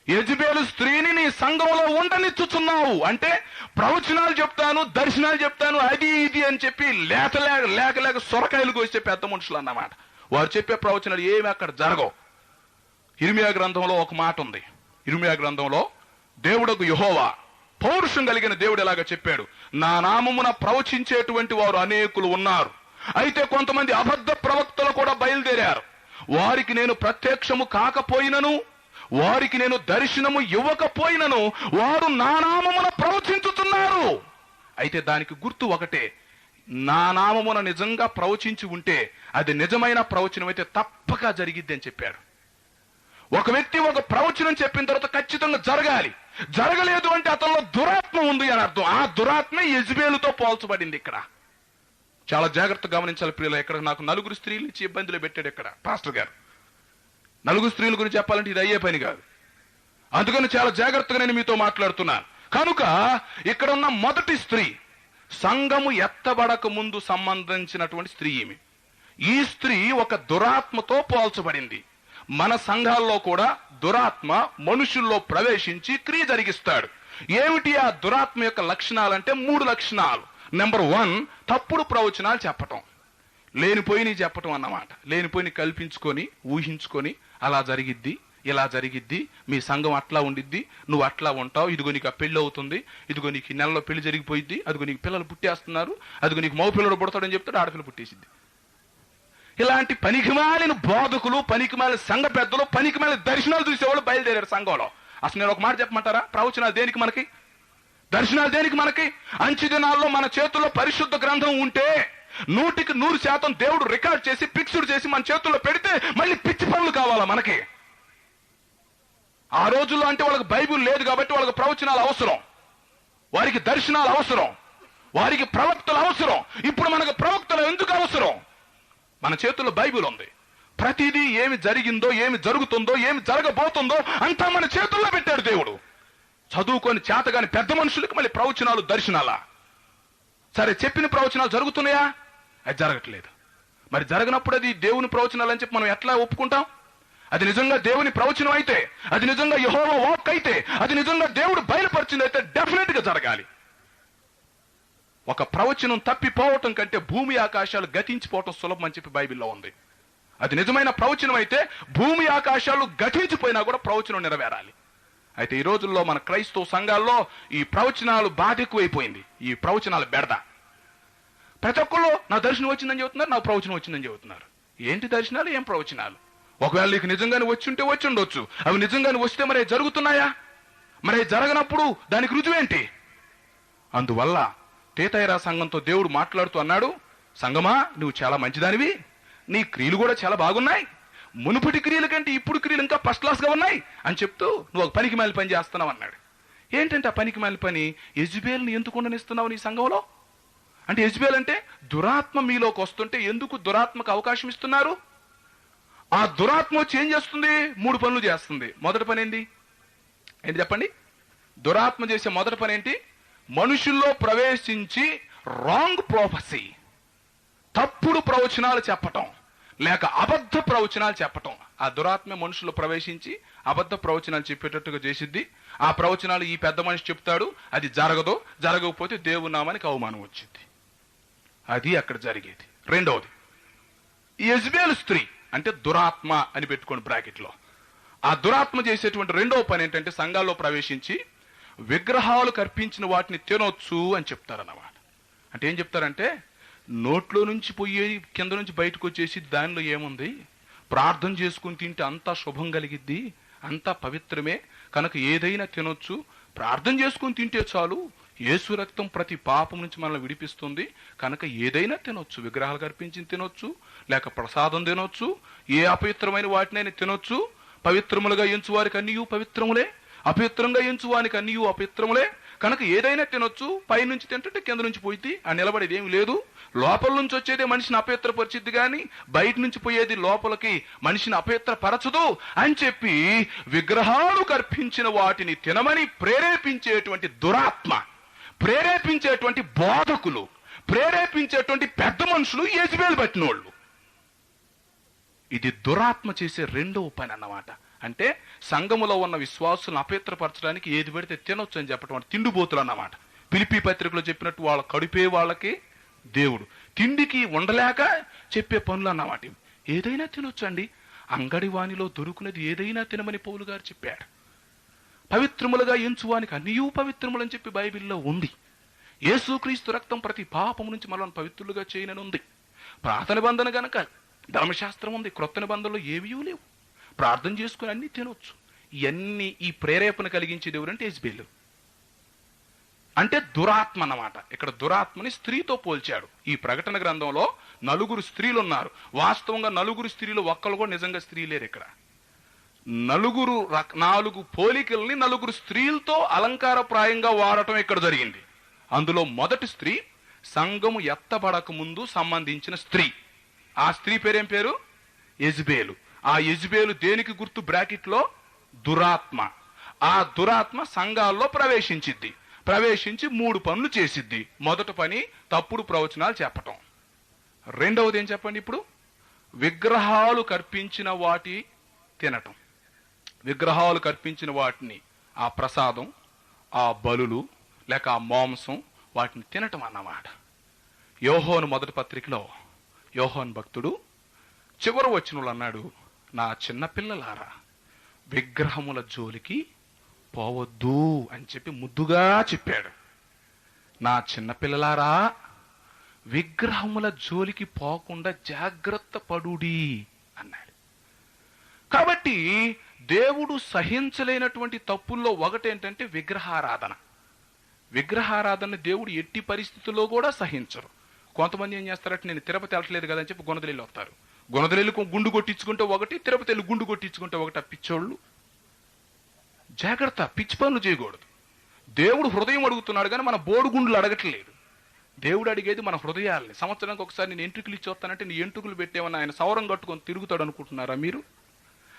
యెజబేలు స్త్రీని నీ సంఘంలో ఉండనిచ్చుచున్నావు అంటే ప్రవచనాలు చెప్తాను, దర్శనాలు చెప్తాను, అది ఇది అని చెప్పి లేక సొరకాయలు కోసే పెద్ద మనుషులు అన్నమాట. వారు చెప్పే ప్రవచనాలు ఏమి అక్కడ జరగవు. ఇర్మియా గ్రంథంలో ఒక మాట ఉంది. ఇర్మియా గ్రంథంలో దేవుడకు యెహోవా, పౌరుషం కలిగిన దేవుడు ఎలాగ చెప్పాడు, నా నామమున ప్రవచించేటువంటి వారు అనేకులు ఉన్నారు, అయితే కొంతమంది అబద్ధ ప్రవక్తలు కూడా బయలుదేరారు. వారికి నేను ప్రత్యక్షము కాకపోయినను, వారికి నేను దర్శనము ఇవ్వకపోయినను వారు నా నామమున ప్రవచించుతున్నారు. అయితే దానికి గుర్తు ఒకటే, నా నామమున నిజంగా ప్రవచించి ఉంటే అది నిజమైన ప్రవచనం అయితే తప్పక జరిగిద్ది అని చెప్పాడు. ఒక వ్యక్తి ఒక ప్రవచనం చెప్పిన తర్వాత ఖచ్చితంగా జరగాలి. జరగలేదు అంటే అతనిలో దురాత్మ ఉంది అని అర్థం. ఆ దురాత్మ యెజబేలుతో పోల్చబడింది. ఇక్కడ చాలా జాగ్రత్తగా గమనించాలి ప్రియుల. ఇక్కడ నాకు 4 స్త్రీలు ఇచ్చి ఇబ్బందులు పెట్టాడు ఇక్కడ పాస్టర్ గారు. 4 స్త్రీల గురించి చెప్పాలంటే ఇది అయ్యే పని కాదు. అందుకని చాలా జాగ్రత్తగా నేను మీతో మాట్లాడుతున్నాను. కనుక ఇక్కడ ఉన్న మొదటి స్త్రీ సంఘము ఎత్తబడక ముందు సంబంధించినటువంటి స్త్రీ ఈమె. ఈ స్త్రీ ఒక దురాత్మతో పోల్చబడింది. మన సంఘాల్లో కూడా దురాత్మ మనుషుల్లో ప్రవేశించి క్రియ జరిగిస్తాడు. ఏమిటి ఆ దురాత్మ యొక్క లక్షణాలంటే 3 లక్షణాలు. నెంబర్ 1, తప్పుడు ప్రవచనాలు చెప్పటం, లేనిపోయి చెప్పటం అన్నమాట. లేనిపోయి కల్పించుకొని ఊహించుకొని అలా జరిగిద్ది, ఇలా జరిగిద్ది, మీ సంఘం అట్లా ఉండిద్ది, నువ్వు అట్లా ఉంటావు, ఇదిగో నీకు ఆ పెళ్లి అవుతుంది, ఇదిగో నీకు ఈ నెలలో పెళ్లి జరిగిపోయిద్ది, అదిగో నీకు పిల్లలు పుట్టేస్తున్నారు, అదిగో నీకు మగ పిల్లడు పుడతాడని చెప్తాడు, ఆడపిల్ల పుట్టేసిద్ది. ఇలాంటి పనికిమాలిన బోధకులు, పనికిమాలిన సంఘ పెద్దలు, పనికిమాలిన దర్శనాలు చూసేవాళ్ళు బయలుదేరారు సంఘంలో. అసలు నేను ఒక మాట చెప్పమంటారా? ప్రవచనాలు దేనికి మనకి? దర్శనాలు దేనికి మనకి? అంచె దినాల్లో మన చేతుల్లో పరిశుద్ధ గ్రంథం ఉంటే 100కి 100% దేవుడు రికార్డ్ చేసి ఫిక్స్డ్ చేసి మన చేతుల్లో పెడితే మళ్ళీ పిచ్చి పనులు కావాలా మనకి? ఆ రోజుల్లో అంటే వాళ్ళకి బైబిల్ లేదు కాబట్టి వాళ్ళకి ప్రవచనాలు అవసరం, వారికి దర్శనాలు అవసరం, వారికి ప్రవక్తలు అవసరం. ఇప్పుడు మనకు ప్రవక్తలు ఎందుకు అవసరం? మన చేతుల్లో బైబిల్ ఉంది. ప్రతిదీ ఏమి జరిగిందో, ఏమి జరుగుతుందో, ఏమి జరగబోతుందో అంతా మన చేతుల్లో పెట్టాడు దేవుడు. చదువుకొని చేతగాని పెద్ద మనుషులకు మళ్ళీ ప్రవచనాలు, దర్శనాలా? సరే, చెప్పిన ప్రవచనాలు జరుగుతున్నాయా? అది జరగట్లేదు. మరి జరగనప్పుడు అది దేవుని ప్రవచనాలు అని చెప్పి మనం ఎట్లా ఒప్పుకుంటాం? అది నిజంగా దేవుని ప్రవచనం అయితే, అది నిజంగా యెహోవా వాక్ అయితే, అది నిజంగా దేవుడు బయలుపరిచింది అయితే డెఫినెట్ గా జరగాలి. ఒక ప్రవచనం తప్పిపోవటం కంటే భూమి ఆకాశాలు గతించిపోవటం సులభం అని చెప్పి బైబిల్లో ఉంది. అది నిజమైన ప్రవచనం అయితే భూమి ఆకాశాలు గతించిపోయినా కూడా ప్రవచనం నెరవేరాలి. అయితే ఈ రోజుల్లో మన క్రైస్తవ సంఘాల్లో ఈ ప్రవచనాలు బాధ ఎక్కువైపోయింది. ఈ ప్రవచనాలు బెడద. ప్రతి ఒక్కళ్ళు నా దర్శనం వచ్చిందని చెబుతున్నారు, నా ప్రవచనం వచ్చిందని చెబుతున్నారు. ఏంటి దర్శనాలు, ఏం ప్రవచనాలు? ఒకవేళ నీకు నిజంగానే వచ్చి ఉంటే వచ్చి ఉండొచ్చు, అవి నిజంగానే వస్తే మరి జరుగుతున్నాయా? మరి జరగనప్పుడు దానికి రుజువేంటి? అందువల్ల తేతైరా సంఘంతో దేవుడు మాట్లాడుతూ అన్నాడు, సంఘమా నువ్వు చాలా మంచిదానివి, నీ క్రియలు కూడా చాలా బాగున్నాయి, మునుపటి క్రియల కంటే ఇప్పుడు క్రియలు ఇంకా ఫస్ట్ క్లాస్ గా ఉన్నాయి అని చెప్తూ నువ్వు ఒక పనికి మాలి పని చేస్తున్నావు అన్నాడు. ఏంటంటే ఆ పనికి మాలి పని? యెజబేల్ని ఎందుకు ఉండనిస్తున్నావు నీ సంఘంలో? అంటే యెజబేల్ అంటే దురాత్మ మీలోకి వస్తుంటే ఎందుకు దురాత్మకు అవకాశం ఇస్తున్నారు? ఆ దురాత్మ వచ్చి ఏం చేస్తుంది? 3 పనులు చేస్తుంది. మొదటి పని ఏంటి చెప్పండి? దురాత్మ చేసే మొదటి పని ఏంటి? మనుషుల్లో ప్రవేశించి రాంగ్ ప్రొఫెసీ, తప్పుడు ప్రవచనాలు చెప్పటం, లేక అబద్ధ ప్రవచనాలు చెప్పటం. ఆ దురాత్మ మనుషుల్లో ప్రవేశించి అబద్ధ ప్రవచనాలు చెప్పేటట్టుగా చేసిద్ది. ఆ ప్రవచనాలు ఈ పెద్ద మనిషి చెప్తాడు, అది జరగదు, జరగకపోతే దేవుని నామానికి అవమానం వచ్చింది. అది అక్కడ జరిగేది. రెండవది, యెజబేలు స్త్రీ అంటే దురాత్మ అని పెట్టుకోండి బ్రాకెట్లో. ఆ దురాత్మ చేసేటువంటి రెండవ పని ఏంటంటే సంఘాల్లో ప్రవేశించి విగ్రహాలు కర్పించిన వాటిని తినొచ్చు అని చెప్తారన్నమాట. అంటే ఏం చెప్తారంటే నోట్లో నుంచి పోయేది కింద నుంచి బయటకు వచ్చేసి దానిలో ఏముంది, ప్రార్థన చేసుకుని తింటే అంతా శుభం కలిగిద్ది, అంతా పవిత్రమే కనుక ఏదైనా తినొచ్చు, ప్రార్థన చేసుకుని తింటే చాలు, యేసు రక్తం ప్రతి పాపం నుంచి మనల్ని విడిపిస్తుంది కనుక ఏదైనా తినొచ్చు, విగ్రహాలు కర్పించి తినొచ్చు, లేక ప్రసాదం తినొచ్చు, ఏ అపవిత్రమైన వాటినైనా తినొచ్చు, పవిత్రములుగా ఎంచు వారికి అన్నియు పవిత్రములే, అపవిత్రంగా ఎంచు వానికి అన్నియు అపవిత్రములే కనుక ఏదైనా తినొచ్చు. పైనుంచి తింటుంటే కింద నుంచి పోయిద్ది, ఆ నిలబడేది ఏమి లేదు. లోపల నుంచి వచ్చేదే మనిషిని అపవిత్రపరిచిద్ది కానీ బయట నుంచి పోయేది లోపలికి మనిషిని అపవిత్రపరచదు అని చెప్పి విగ్రహాలు కర్పించిన వాటిని తినమని ప్రేరేపించేటువంటి దురాత్మ, ప్రేరేపించేటువంటి బోధకులు, ప్రేరేపించేటువంటి పెద్ద మనుషులు యెజబేలు పట్టినోళ్ళు. ఇది దురాత్మ చేసే రెండవ పని అన్నమాట. అంటే సంఘములో ఉన్న విశ్వాసులను అపవిత్రపరచడానికి ఏది పెడితే తినొచ్చు అని చెప్పడం అంటే తిండిబోతులు అన్నమాట. ఫిలిప్పీ పత్రికలో చెప్పినట్టు వాళ్ళ కడుపే వాళ్ళకి దేవుడు, తిండికి ఉండలేక చెప్పే పనులు అన్నమాట. ఏదైనా తినొచ్చు అండి, అంగడి వానిలో దొరుకునేది ఏదైనా తినమని పౌలు గారు చెప్పాడు. పవిత్రములుగా ఎంచువానికి అన్నియూ పవిత్రములని చెప్పి బైబిల్లో ఉంది. యేసుక్రీస్తు రక్తం ప్రతి పాపము నుంచి మనల్ని పవిత్రులుగా చేయనని ఉంది. పాత నిబంధన గనక ధర్మశాస్త్రం ఉంది, క్రొత్త నిబంధనలో ఏమీ లేవు. ప్రార్థన చేసుకుని అన్ని తినొచ్చు. ఇవన్నీ ఈ ప్రేరేపణ కలిగించేది ఎవరంటే యెజబెలు, అంటే దురాత్మ అన్నమాట. ఇక్కడ దురాత్మని స్త్రీతో పోల్చాడు. ఈ ప్రకటన గ్రంథంలో 4 స్త్రీలు ఉన్నారు. వాస్తవంగా 4 స్త్రీలు ఒక్కళ్ళు కూడా నిజంగా స్త్రీ లేరు. ఇక్కడ 4 పోలికల్ని 4 స్త్రీలతో అలంకారప్రాయంగా వాడటం ఇక్కడ జరిగింది. అందులో మొదటి స్త్రీ సంఘము ఎత్తబడక ముందు సంబంధించిన స్త్రీ. ఆ స్త్రీ పేరేం పేరు? యెజబెలు. ఆ యెజబెలు దేనికి గుర్తు? బ్రాకెట్లో దురాత్మ. ఆ దురాత్మ సంఘాల్లో ప్రవేశించి 3 పనులు చేసిద్ది. మొదటి పని తప్పుడు ప్రవచనాలు చెప్పటం. రెండవది ఏం చెప్పండి ఇప్పుడు? విగ్రహాలు కర్పించిన వాటి తినటం. విగ్రహాలు కర్పించిన వాటిని, ఆ ప్రసాదం, ఆ బలులు లేక ఆ మాంసం, వాటిని తినటం అన్నమాట. యోహోను మొదటి పత్రికలో యోహోను భక్తుడు చివరి వచనంలో అన్నాడు, నా చిన్న పిల్లలారా విగ్రహముల జోలికి పోవద్దు అని చెప్పి ముద్దుగా చెప్పాడు. నా చిన్న పిల్లలారా విగ్రహముల జోలికి పోకుండా జాగ్రత్త పడుడి అన్నాడు. కాబట్టి దేవుడు సహించలేనటువంటి తప్పుల్లో ఒకటేంటంటే విగ్రహారాధన. విగ్రహారాధన దేవుడు ఎట్టి పరిస్థితుల్లో కూడా సహించరు. కొంతమంది ఏం చేస్తారంటే, నేను తిరుపతి వెళ్ళట్లేదు కదా అని చెప్పి గుణదలెల్లి వస్తారు. గుణదలెల్లి గుండు కొట్టించుకుంటే ఒకటి, తిరుపతి వెళ్ళి గుండు కొట్టించుకుంటే ఒకటి. ఆ పిచ్చోళ్ళు జాగ్రత్త, పిచ్చి పనులు చేయకూడదు. దేవుడు హృదయం అడుగుతున్నాడు కానీ మన బోడుగుండులు అడగట్లేదు. దేవుడు అడిగేది మన హృదయాల్ని. సంవత్సరానికి ఒకసారి నేను ఎంట్రుకలు ఇచ్చి వస్తానంటే నీ ఎంట్రుకలు పెట్టేమన్నా ఆయన సౌరం కట్టుకొని తిరుగుతాడు అనుకుంటున్నారా మీరు?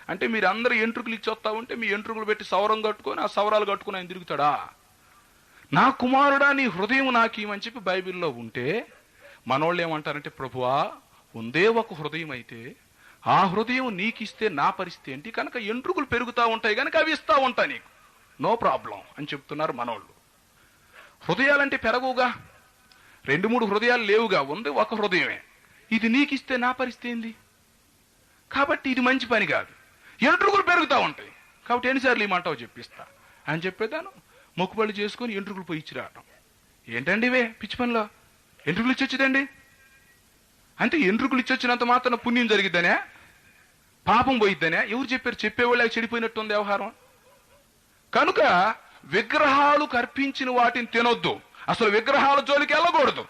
అంటే మీరు అందరూ ఎంట్రుకలు ఇచ్చి వస్తా ఉంటే మీ ఎంట్రుకలు పెట్టి సౌరం కట్టుకొని ఆ సౌరాలు కట్టుకొని ఆయన తిరుగుతాడా? నా కుమారుడా నీ హృదయం నాకేమని చెప్పి బైబిల్లో ఉంటే మనోళ్ళు ఏమంటారంటే, ప్రభువా ఉందే ఒక హృదయం అయితే ఆ హృదయం నీకిస్తే నా పరిస్థితి ఏంటి? కనుక ఎంట్రుకలు పెరుగుతూ ఉంటాయి కనుక అవి ఇస్తా ఉంటా నీకు, నో ప్రాబ్లం అని చెప్తున్నారు మనోళ్ళు. హృదయాలంటే పెరగుగా, 2-3 హృదయాలు లేవుగా, ఉంది ఒక హృదయమే. ఇది నీకిస్తే నా పరిస్థితి ఏంది? కాబట్టి ఇది మంచి పని కాదు. ఎంట్రుకలు పెరుగుతూ ఉంటాయి కాబట్టి ఎన్నిసార్లు ఇమ్మంటావు చెప్పిస్తా అని చెప్పేదాను. మొక్కుబళ్ళు చేసుకొని ఎంట్రుకలు పోయి ఇచ్చి రావటం ఏంటండి ఇవే పిచ్చి పనిలో? ఎంట్రుకలు ఇచ్చొచ్చుదండి అంటే ఎంట్రుకలు ఇచ్చొచ్చినంత మాత్రం పుణ్యం జరిగిద్దనే, పాపం పోయిద్దనే? ఎవరు చెప్పారు? చెప్పేవాళ్ళకి చెడిపోయినట్టుంది వ్యవహారం. కనుక విగ్రహాలు కర్పించిన వాటిని తినొద్దు, అసలు విగ్రహాల జోలికి వెళ్ళకూడదు.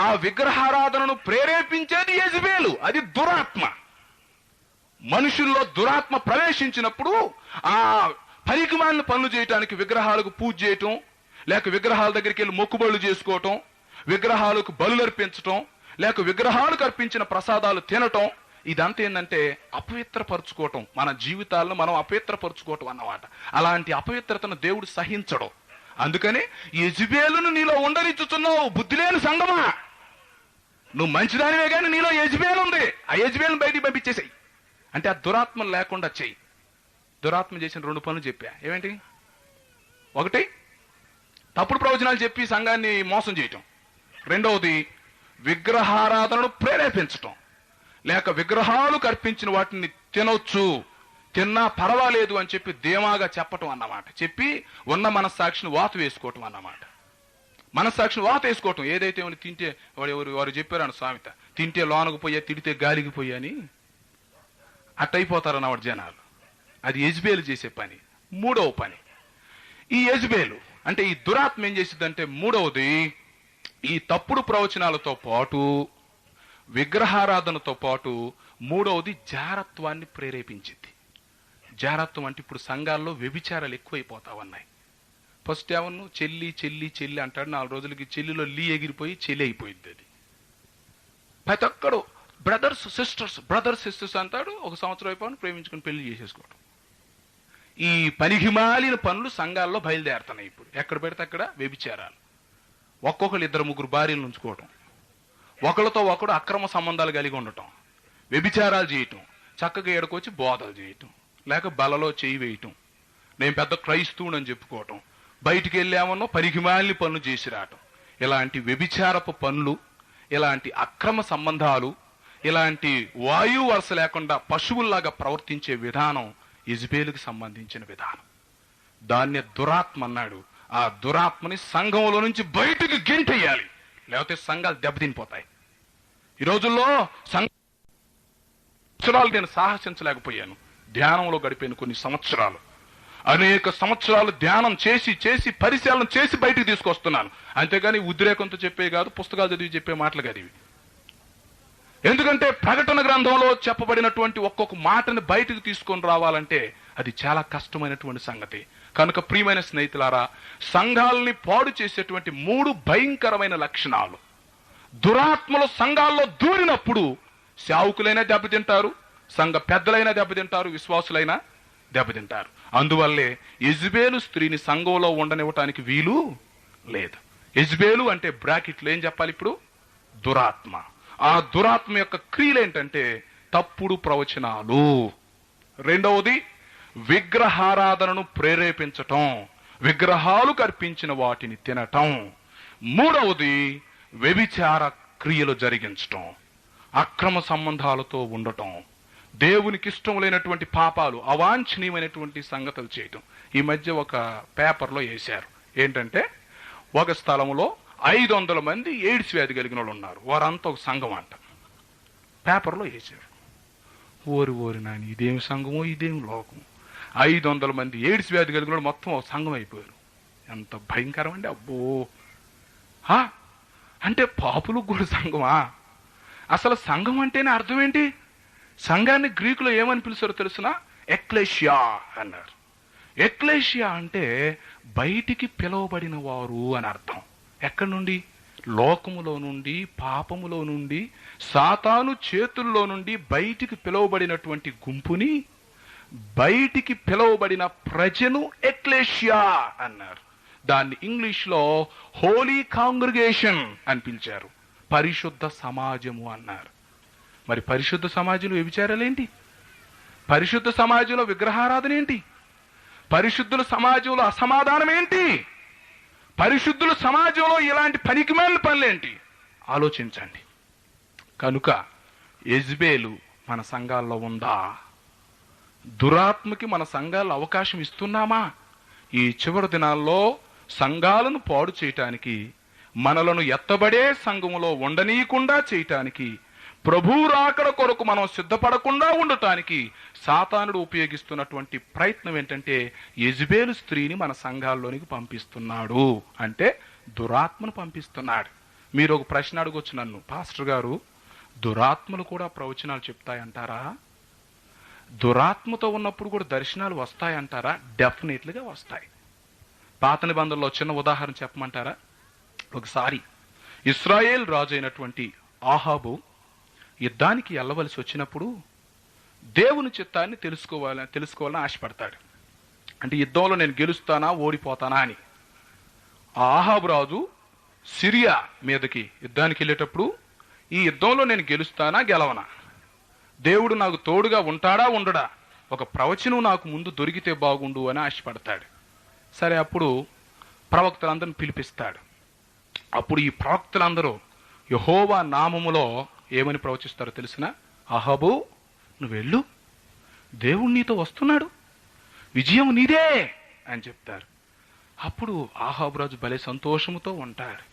ఆ విగ్రహారాధనను ప్రేరేపించేది యెజబెలు, అది దురాత్మ. మనుషుల్లో దురాత్మ ప్రవేశించినప్పుడు ఆ పనికిమాలిన పనులు చేయటానికి, విగ్రహాలకు పూజ చేయటం, లేక విగ్రహాల దగ్గరికి వెళ్ళి మొక్కుబళ్ళు చేసుకోవటం, విగ్రహాలకు బలులు అర్పించటం, లేక విగ్రహాలకు అర్పించిన ప్రసాదాలు తినటం, ఇదంతా ఏంటంటే అపవిత్రపరుచుకోవటం. మన జీవితాలను మనం అపవిత్రపరుచుకోవటం అన్నమాట. అలాంటి అపవిత్రతను దేవుడు సహించడం. అందుకని యెజబెలును నీలో ఉండనిచ్చుతున్నావు, బుద్ధి లేని సంగమా. నువ్వు మంచిదానివే కానీ నీలో యెజబెలు ఉంది. ఆ యెజబెలును బయటికి పంపించేసాయి. అంటే ఆ దురాత్మను లేకుండా చెయ్యి. దురాత్మ చేసిన 2 పనులు చెప్పా. ఏమేంటి? ఒకటి తప్పుడు ప్రవచనాలు చెప్పి సంఘాన్ని మోసం చేయటం. రెండవది విగ్రహారాధనను ప్రేరేపించటం, లేక విగ్రహాలు కర్పించిన వాటిని తినొచ్చు, తిన్నా పర్వాలేదు అని చెప్పి ధీమాగా చెప్పటం అన్నమాట. చెప్పి ఉన్న మనస్సాక్షిని వాత వేసుకోవటం అన్నమాట. మనస్సాక్షిని వాత వేసుకోవటం. ఏదైతే తింటే వారు చెప్పారని సామెత, తింటే లోనకు పోయా తిడితే గాలికి పోయా అని అట్టయిపోతారన్నమాట జనాలు. అది యెజబెలు చేసే పని. 3వ పని ఈ యెజబెలు అంటే ఈ దురాత్మ ఏం చేసిద్దంటే, 3వది ఈ తప్పుడు ప్రవచనాలతో పాటు విగ్రహారాధనతో పాటు 3వది జారత్వాన్ని ప్రేరేపించింది. జారత్వం అంటే ఇప్పుడు సంఘాల్లో వ్యభిచారాలు ఎక్కువైపోతా ఉన్నాయి. ఫస్ట్ ఏమన్నా చెల్లి చెల్లి చెల్లి అంటాడు, 4 రోజులకి చెల్లిలో లీ ఎగిరిపోయి చెల్లి అయిపోయింది. అది ప్రతి ఒక్కడు బ్రదర్స్ సిస్టర్స్ అంటాడు. 1 సంవత్సరం అయిపోయి ప్రేమించుకుని పెళ్లి చేసేసుకోవడం. ఈ పనికిమాలిన పనులు సంఘాల్లో బయలుదేరుతున్నాయి. ఇప్పుడు ఎక్కడ పెడితే అక్కడ వ్యభిచారాలు. ఒక్కొక్కరు 2-3 భార్యలు ఉంచుకోవటం, ఒకళ్ళతో ఒకడు అక్రమ సంబంధాలు కలిగి ఉండటం, వ్యభిచారాలు చేయటం, చక్కగా ఏడుకొచ్చి బోధలు చేయటం, లేక బలలో చేయి వేయటం, నేను పెద్ద క్రైస్తవునని చెప్పుకోవటం, బయటికి వెళ్ళామన్నో పరిగిమాలిని పనులు చేసి రావటం. ఇలాంటి వ్యభిచారపు పనులు, ఇలాంటి అక్రమ సంబంధాలు, ఇలాంటి వాయు వరుస లేకుండా పశువుల్లాగా ప్రవర్తించే విధానం యెజెబెలుకు సంబంధించిన విధానం. దాన్ని దురాత్మ అన్నాడు. ఆ దురాత్మని సంఘంలో నుంచి బయటకు గెంటేయాలి, లేకపోతే సంఘాలు దెబ్బతినిపోతాయి. ఈ రోజుల్లో సంవత్సరాలు నేను సాహసించలేకపోయాను. ధ్యానంలో గడిపాను కొన్ని సంవత్సరాలు, అనేక సంవత్సరాలు ధ్యానం చేసి చేసి పరిశీలన చేసి బయటికి తీసుకొస్తున్నాను. అంతేగాని ఉద్రేకంతో చెప్పే కాదు, పుస్తకాలు చదివి చెప్పే మాటలు కాదు ఇవి. ఎందుకంటే ప్రకటన గ్రంథంలో చెప్పబడినటువంటి ఒక్కొక్క మాటని బయటకు తీసుకొని రావాలంటే అది చాలా కష్టమైనటువంటి సంగతి. కనుక ప్రియమైన స్నేహితులారా, సంఘాలని పాడు చేసేటువంటి 3 భయంకరమైన లక్షణాలు. దురాత్మలు సంఘాల్లో దూరినప్పుడు సేవకులైనా దెబ్బతింటారు, సంఘ పెద్దలైనా దెబ్బతింటారు, విశ్వాసులైనా దెబ్బతింటారు. అందువల్లే యెజెబెలు స్త్రీని సంఘంలో ఉండనివ్వటానికి వీలు లేదు. యెజెబెలు అంటే బ్రాకెట్లో ఏం చెప్పాలి ఇప్పుడు? దురాత్మ. ఆ దురాత్మ యొక్క క్రియలు ఏంటంటే తప్పుడు ప్రవచనాలు. రెండవది విగ్రహారాధనను ప్రేరేపించటం, విగ్రహాలు కర్పించిన వాటిని తినటం. మూడవది వ్యభిచార క్రియలు జరిగించటం, అక్రమ సంబంధాలతో ఉండటం, దేవునికి ఇష్టం లేనటువంటి పాపాలు, అవాంఛనీయమైనటువంటి సంగతులు చేయటం. ఈ మధ్య ఒక పేపర్లో వేశారు ఏంటంటే, ఒక స్థలంలో 500 మంది ఎయిడ్స్ వ్యాధి కలిగిన వాళ్ళు ఉన్నారు, వారంతా ఒక సంఘం అంట. పేపర్లో వేశారు. ఓరి నాని, ఇదేమి సంఘమో ఇదేమి లోకము. 500 మంది ఎయిడ్స్ వ్యాధి కలిగిన వాళ్ళు మొత్తం ఒక సంఘం అయిపోయారు. ఎంత భయంకరం అండి. అబ్బో, అంటే పాపులకు కూడా సంఘమా? అసలు సంఘం అంటేనే అర్థం ఏంటి? సంఘాన్ని గ్రీకులో ఏమని పిలుస్తారో తెలుసిన? ఎక్లేషియా అన్నారు. ఎక్లేషియా అంటే బయటికి పిలువబడిన వారు అని అర్థం. ఎక్కడి నుండి? లోకములో నుండి, పాపములో నుండి, సాతాను చేతుల్లో నుండి బయటికి పిలువబడినటువంటి గుంపుని, బయటికి పిలువబడిన ప్రజను ఎక్లేషియా అన్నారు. దాన్ని ఇంగ్లీష్లో హోలీ కాంగ్రిగేషన్ అని పిలిచారు, పరిశుద్ధ సమాజము అన్నారు. మరి పరిశుద్ధ సమాజంలో వ్యభిచారాలేంటి? పరిశుద్ధ సమాజంలో విగ్రహారాధన ఏంటి? పరిశుద్ధుల సమాజంలో అసమాధానం ఏంటి? పరిశుద్ధుల సమాజంలో ఇలాంటి పనికిమాలిన పనులేంటి? ఆలోచించండి. కనుక యెజెబెలు మన సంఘాల్లో ఉందా? దురాత్మకి మన సంఘాల్లో అవకాశం ఇస్తున్నామా? ఈ చివరి దినాల్లో సంఘాలను పాడు చేయటానికి, మనలను ఎత్తబడే సంఘములో ఉండనీయకుండా చేయటానికి, ప్రభు రాకడ కొరకు మనం సిద్ధపడకుండా ఉండటానికి సాతానుడు ఉపయోగిస్తున్నటువంటి ప్రయత్నం ఏంటంటే యెజెబెలు స్త్రీని మన సంఘాల్లోనికి పంపిస్తున్నాడు. అంటే దురాత్మను పంపిస్తున్నాడు. మీరు ఒక ప్రశ్న అడగొచ్చు నన్ను, పాస్టర్ గారు దురాత్మలు కూడా ప్రవచనాలు చెప్తాయంటారా? దురాత్మతో ఉన్నప్పుడు కూడా దర్శనాలు వస్తాయంటారా? డెఫినెట్లీగా వస్తాయి. పాత నిబంధనలో చిన్న ఉదాహరణ చెప్పమంటారా? ఒకసారి ఇశ్రాయేల్ రాజు అయినటువంటి ఆహాబు యుద్ధానికి వెళ్ళవలసి వచ్చినప్పుడు దేవుని చిత్తాన్ని తెలుసుకోవాలని ఆశపడతాడు. అంటే యుద్ధంలో నేను గెలుస్తానా ఓడిపోతానా అని. ఆ ఆహాబు రాజు సిరియా మీదకి యుద్ధానికి వెళ్ళేటప్పుడు ఈ యుద్ధంలో నేను గెలుస్తానా గెలవనా, దేవుడు నాకు తోడుగా ఉంటాడా ఉండడా, ఒక ప్రవచనం నాకు ముందు దొరికితే బాగుండు అని ఆశపడతాడు. సరే, అప్పుడు ప్రవక్తలందరిని పిలిపిస్తాడు. అప్పుడు ఈ ప్రవక్తలందరూ యెహోవా నామములో ఏమని ప్రవచిస్తారో తెలిసిన? అహాబు, నువ్వు వెళ్ళు, దేవుడు నీతో వస్తున్నాడు, విజయం నీదే అని చెప్తారు. అప్పుడు ఆహాబు రాజు భలే సంతోషముతో ఉంటాడు.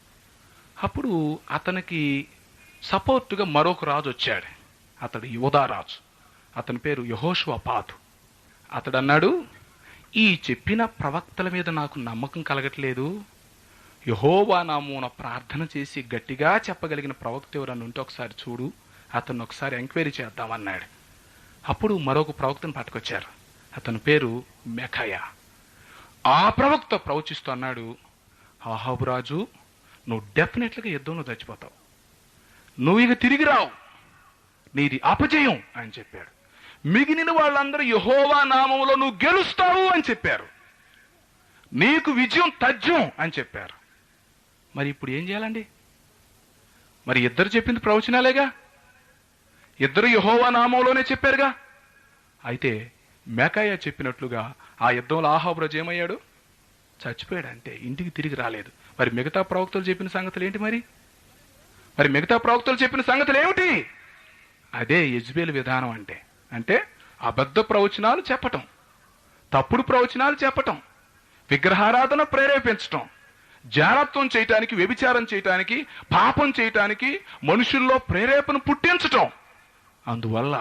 అప్పుడు అతనికి సపోర్టుగా మరొక రాజు వచ్చాడు. అతడు యోధా రాజు. అతని పేరు యెహోషువపాతు. అతడు అన్నాడు, ఈ చెప్పిన ప్రవక్తల మీద నాకు నమ్మకం కలగట్లేదు, యెహోవా నామమున ప్రార్థన చేసి గట్టిగా చెప్పగలిగిన ప్రవక్త ఎవరన్నా ఉంటే ఒకసారి చూడు, అతను ఒకసారి ఎంక్వైరీ చేద్దామన్నాడు. అప్పుడు మరొక ప్రవక్తను పట్టుకొచ్చారు. అతని పేరు మెఖయా. ఆ ప్రవక్త ప్రవచిస్తూ అన్నాడు, ఆహాబు రాజు, నువ్వు డెఫినెట్గా యుద్ధంలో చచ్చిపోతావు, నువ్వు ఇక తిరిగి రావు, నీది అపజయం అని చెప్పాడు. మిగిలిన వాళ్ళందరూ యెహోవా నామములో నువ్వు గెలుస్తావు అని చెప్పారు, నీకు విజయం తథ్యం అని చెప్పారు. మరి ఇప్పుడు ఏం చేయాలండి? మరి ఇద్దరు చెప్పింది ప్రవచనాలేగా, ఇద్దరు యెహోవా నామంలోనే చెప్పారుగా, అయితే మెకాయా చెప్పినట్లుగా ఆ యుద్ధంలో ఆహాబు రాజు ఏమయ్యాడు? చచ్చిపోయాడు. అంటే ఇంటికి తిరిగి రాలేదు. మరి మిగతా ప్రవక్తలు చెప్పిన సంగతులు ఏంటి? మరి మిగతా ప్రవక్తలు చెప్పిన సంగతులు ఏమిటి? అదే యెజబెలు విధానం అంటే. అంటే అబద్ధ ప్రవచనాలు చెప్పటం, తప్పుడు ప్రవచనాలు చెప్పటం, విగ్రహారాధన ప్రేరేపించటం, జారత్వం చేయటానికి, వ్యభిచారం చేయటానికి, పాపం చేయటానికి మనుషుల్లో ప్రేరేపణ పుట్టించటం. అందువల్ల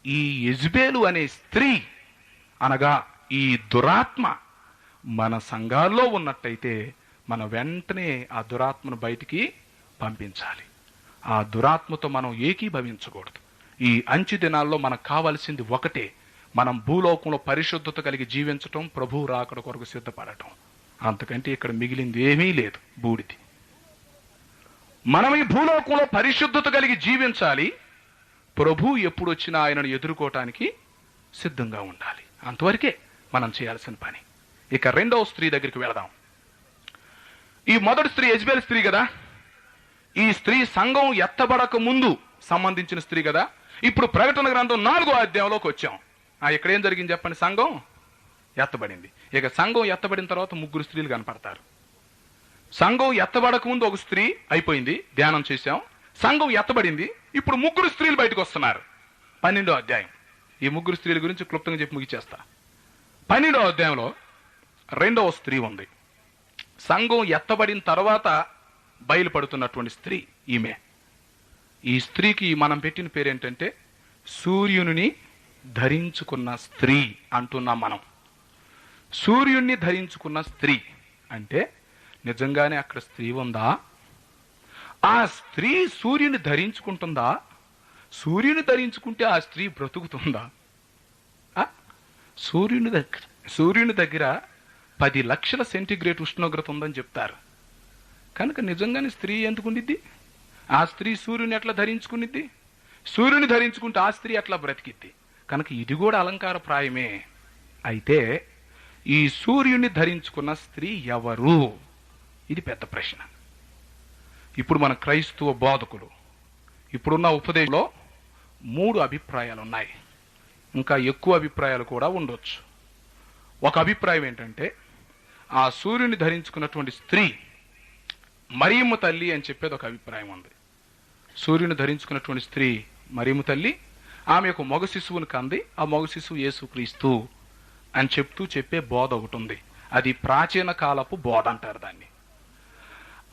ఈ యెజబెలు అనే స్త్రీ అనగా ఈ దురాత్మ మన సంఘాల్లో ఉన్నట్టయితే మనం వెంటనే ఆ దురాత్మను బయటికి పంపించాలి. ఆ దురాత్మతో మనం ఏకీభవించకూడదు. ఈ అంచె దినాల్లో మనకు కావాల్సింది ఒకటే, మనం భూలోకంలో పరిశుద్ధత కలిగి జీవించటం, ప్రభువు రాకడ కొరకు సిద్ధపడటం. అంతకంటే ఇక్కడ మిగిలింది ఏమీ లేదు, బూడిది. మనం ఈ భూలోకంలో పరిశుద్ధత కలిగి జీవించాలి. ప్రభు ఎప్పుడు వచ్చినా ఆయనను ఎదుర్కోవటానికి సిద్ధంగా ఉండాలి. అంతవరకే మనం చేయాల్సిన పని. ఇక రెండవ స్త్రీ దగ్గరికి వెళదాం. ఈ మొదటి స్త్రీ యెజబెలు స్త్రీ కదా. ఈ స్త్రీ సంఘం ఎత్తబడక ముందు సంబంధించిన స్త్రీ కదా. ఇప్పుడు ప్రకటన గ్రంథం 4వ అధ్యాయంలోకి వచ్చాం. ఇక్కడ ఏం జరిగింది చెప్పండి? సంఘం ఎత్తబడింది. ఇక సంఘం ఎత్తబడిన తర్వాత 3 స్త్రీలు కనపడతారు. సంఘం ఎత్తబడక ముందు ఒక స్త్రీ అయిపోయింది, ధ్యానం చేశాం. సంఘం ఎత్తబడింది, ఇప్పుడు 3 స్త్రీలు బయటకు వస్తున్నారు. 12వ అధ్యాయం. ఈ 3 స్త్రీల గురించి క్లుప్తంగా చెప్పి ముగిచేస్తా. 12వ అధ్యాయంలో 2వ స్త్రీ ఉంది. సంఘం ఎత్తబడిన తర్వాత బయలుపడుతున్నటువంటి స్త్రీ ఈమె. ఈ స్త్రీకి మనం పెట్టిన పేరేంటంటే సూర్యుని ధరించుకున్న స్త్రీ అంటున్నాం మనం. సూర్యుణ్ణి ధరించుకున్న స్త్రీ అంటే నిజంగానే అక్కడ స్త్రీ ఉందా? ఆ స్త్రీ సూర్యుని ధరించుకుంటుందా? సూర్యుని ధరించుకుంటే ఆ స్త్రీ బ్రతుకుతుందా? సూర్యుని దగ్గర 10 లక్షల సెంటిగ్రేడ్ ఉష్ణోగ్రత ఉందని చెప్తారు. కనుక నిజంగానే స్త్రీ ఎందుకు ఉండిద్ది? ఆ స్త్రీ సూర్యుని ఎట్లా ధరించుకునిద్ది? సూర్యుని ధరించుకుంటే ఆ స్త్రీ ఎట్లా బ్రతికిద్ది? కనుక ఇది కూడా అలంకార ప్రాయమే. అయితే ఈ సూర్యుని ధరించుకున్న స్త్రీ ఎవరు? ఇది పెద్ద ప్రశ్న. ఇప్పుడు మన క్రైస్తవ బోధకులు ఇప్పుడున్న ఉపదేశంలో 3 అభిప్రాయాలు ఉన్నాయి. ఇంకా ఎక్కువ అభిప్రాయాలు కూడా ఉండొచ్చు. ఒక అభిప్రాయం ఏంటంటే ఆ సూర్యుని ధరించుకున్నటువంటి స్త్రీ మరియమ్మ తల్లి అని చెప్పేది ఒక అభిప్రాయం ఉంది. సూర్యుని ధరించుకున్నటువంటి స్త్రీ మరియమ్మ తల్లి, ఆమె ఒక మగ శిశువుని కంది, ఆ మగ శిశువు యేసుక్రీస్తు అని చెప్పే బోధ ఒకటి ఉంది. అది ప్రాచీన కాలపు బోధ అంటారు దాన్ని.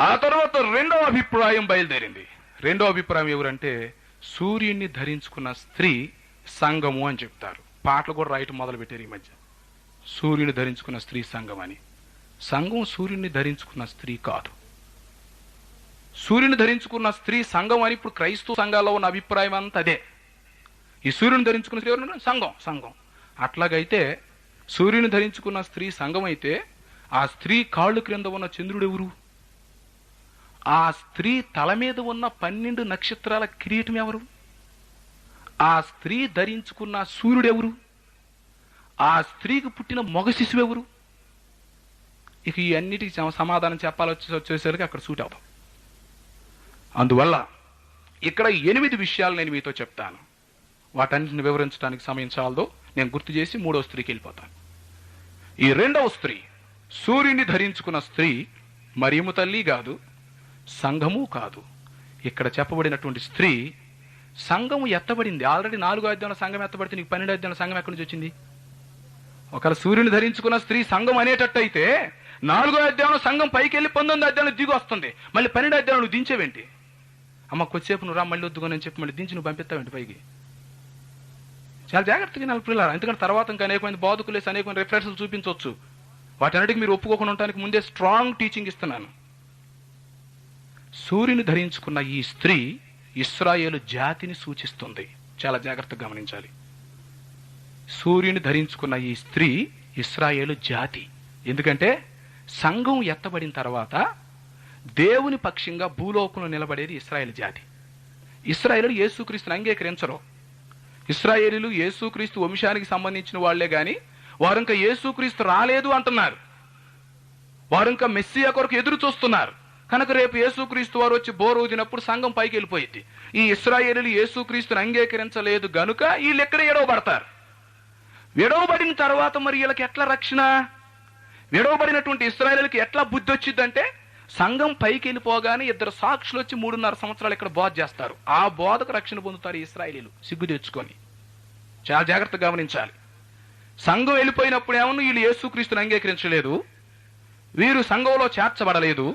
ఆ తర్వాత 2వ అభిప్రాయం బయలుదేరింది. 2వ అభిప్రాయం ఎవరంటే సూర్యుని ధరించుకున్న స్త్రీ సంఘము అని చెప్తారు. పాటలు కూడా రాయటం మొదలు పెట్టారు ఈ మధ్య. సూర్యుని ధరించుకున్న స్త్రీ సంఘం అని. సంఘం సూర్యుని ధరించుకున్న స్త్రీ కాదు. సూర్యుని ధరించుకున్న స్త్రీ సంఘం అని ఇప్పుడు క్రైస్తవ సంఘాల్లో ఉన్న అభిప్రాయం అంతా అదే. ఈ సూర్యుని ధరించుకున్న స్త్రీ ఎవరు? సంఘం. అట్లాగైతే సూర్యుని ధరించుకున్న స్త్రీ సంఘం అయితే ఆ స్త్రీ కాళ్ళు క్రింద ఉన్న చంద్రుడు ఎవరు? ఆ స్త్రీ తల మీద ఉన్న 12 నక్షత్రాల కిరీటం ఎవరు? ఆ స్త్రీ ధరించుకున్న సూర్యుడు ఎవరు? ఆ స్త్రీకి పుట్టిన మగ శిశువు ఎవరు? ఇక ఈ అన్నిటికి సమాధానం వచ్చేసరికి అక్కడ సూట్ అవుతాం. అందువల్ల ఇక్కడ 8 విషయాలు నేను మీతో చెప్తాను. వాటన్నిటిని వివరించడానికి సమయం చాలదో నేను గుర్తు చేసి 3వ స్త్రీకి వెళ్ళిపోతాను. ఈ 2వ స్త్రీ సూర్యుని ధరించుకున్న స్త్రీ మరియమ్మ తల్లి కాదు, సంఘము కాదు. ఇక్కడ చెప్పబడినటువంటి స్త్రీ సంఘము ఎత్తబడింది. ఆల్రెడీ 4వ అధ్యాయంలో సంఘం ఎత్తబడితే నీకు 12వ అధ్యాయంలో సంఘం ఎక్కడి నుంచి వచ్చింది? ఒకవేళ సూర్యుని ధరించుకున్న స్త్రీ సంఘం అనేటట్టయితే 4వ అధ్యాయంలో సంఘం పైకి వెళ్ళి 19వ అధ్యాయంలో దిగి వస్తుంది. మళ్ళీ 12వ అధ్యాయంలో నువ్వు దించేవేంటి? అమ్మ కొద్దిసేపు నువ్వు రా, మళ్ళీ వద్దుకోనని చెప్పి మళ్ళీ దించి నువ్వు పంపిస్తావేంటి పైకి? చాలా జాగ్రత్తగా నాకు పిల్లలు. ఎందుకంటే తర్వాత ఇంకా అనేకమైన బోధకులేసి అనేకమైన రెఫరెన్స్లు చూపించవచ్చు. వాటన్నిటికీ మీరు ఒప్పుకోకుండా ఉండడానికి ముందే స్ట్రాంగ్ టీచింగ్ ఇస్తున్నాను. సూర్యుని ధరించుకున్న ఈ స్త్రీ ఇశ్రాయేలు జాతిని సూచిస్తుంది. చాలా జాగ్రత్తగా గమనించాలి. సూర్యుని ధరించుకున్న ఈ స్త్రీ ఇశ్రాయేలు జాతి. ఎందుకంటే సంఘం ఎత్తబడిన తర్వాత దేవుని పక్షంగా భూలోకంలో నిలబడేది ఇశ్రాయేలు జాతి. ఇశ్రాయేలు యేసుక్రీస్తుని అంగీకరించరు. ఇశ్రాయేలీలు యేసుక్రీస్తు వంశానికి సంబంధించిన వాళ్లే గాని వారు ఇంకా యేసుక్రీస్తు రాలేదు అంటున్నారు. వారు ఇంకా మెస్సియా కొరకు ఎదురు చూస్తున్నారు. కనుక రేపు యేసుక్రీస్తు వారు వచ్చి బోరు ఊదినప్పుడు సంఘం పైకి వెళ్ళిపోయింది. ఈ ఇశ్రాయేలీలు యేసుక్రీస్తుని అంగీకరించలేదు గనుక వీళ్ళు ఎక్కడ ఏడవబడతారు. విడవబడిన తర్వాత మరి వీళ్ళకి ఎట్లా రక్షణ? విడవబడినటువంటి ఇశ్రాయేలుకి ఎట్లా బుద్ధి వచ్చిందంటే, సంఘం పైకి వెళ్ళిపోగానే ఇద్దరు సాక్షులు వచ్చి 3.5 సంవత్సరాలు ఇక్కడ బోధ చేస్తారు. ఆ బోధకు రక్షణ పొందుతారు ఇశ్రాయేలీలు సిగ్గు తెచ్చుకొని. చాలా జాగ్రత్తగా గమనించాలి. సంఘం వెళ్ళిపోయినప్పుడు ఏమన్నా వీళ్ళు యేసుక్రీస్తుని అంగీకరించలేదు, వీరు సంఘంలో చేర్చబడలేదు.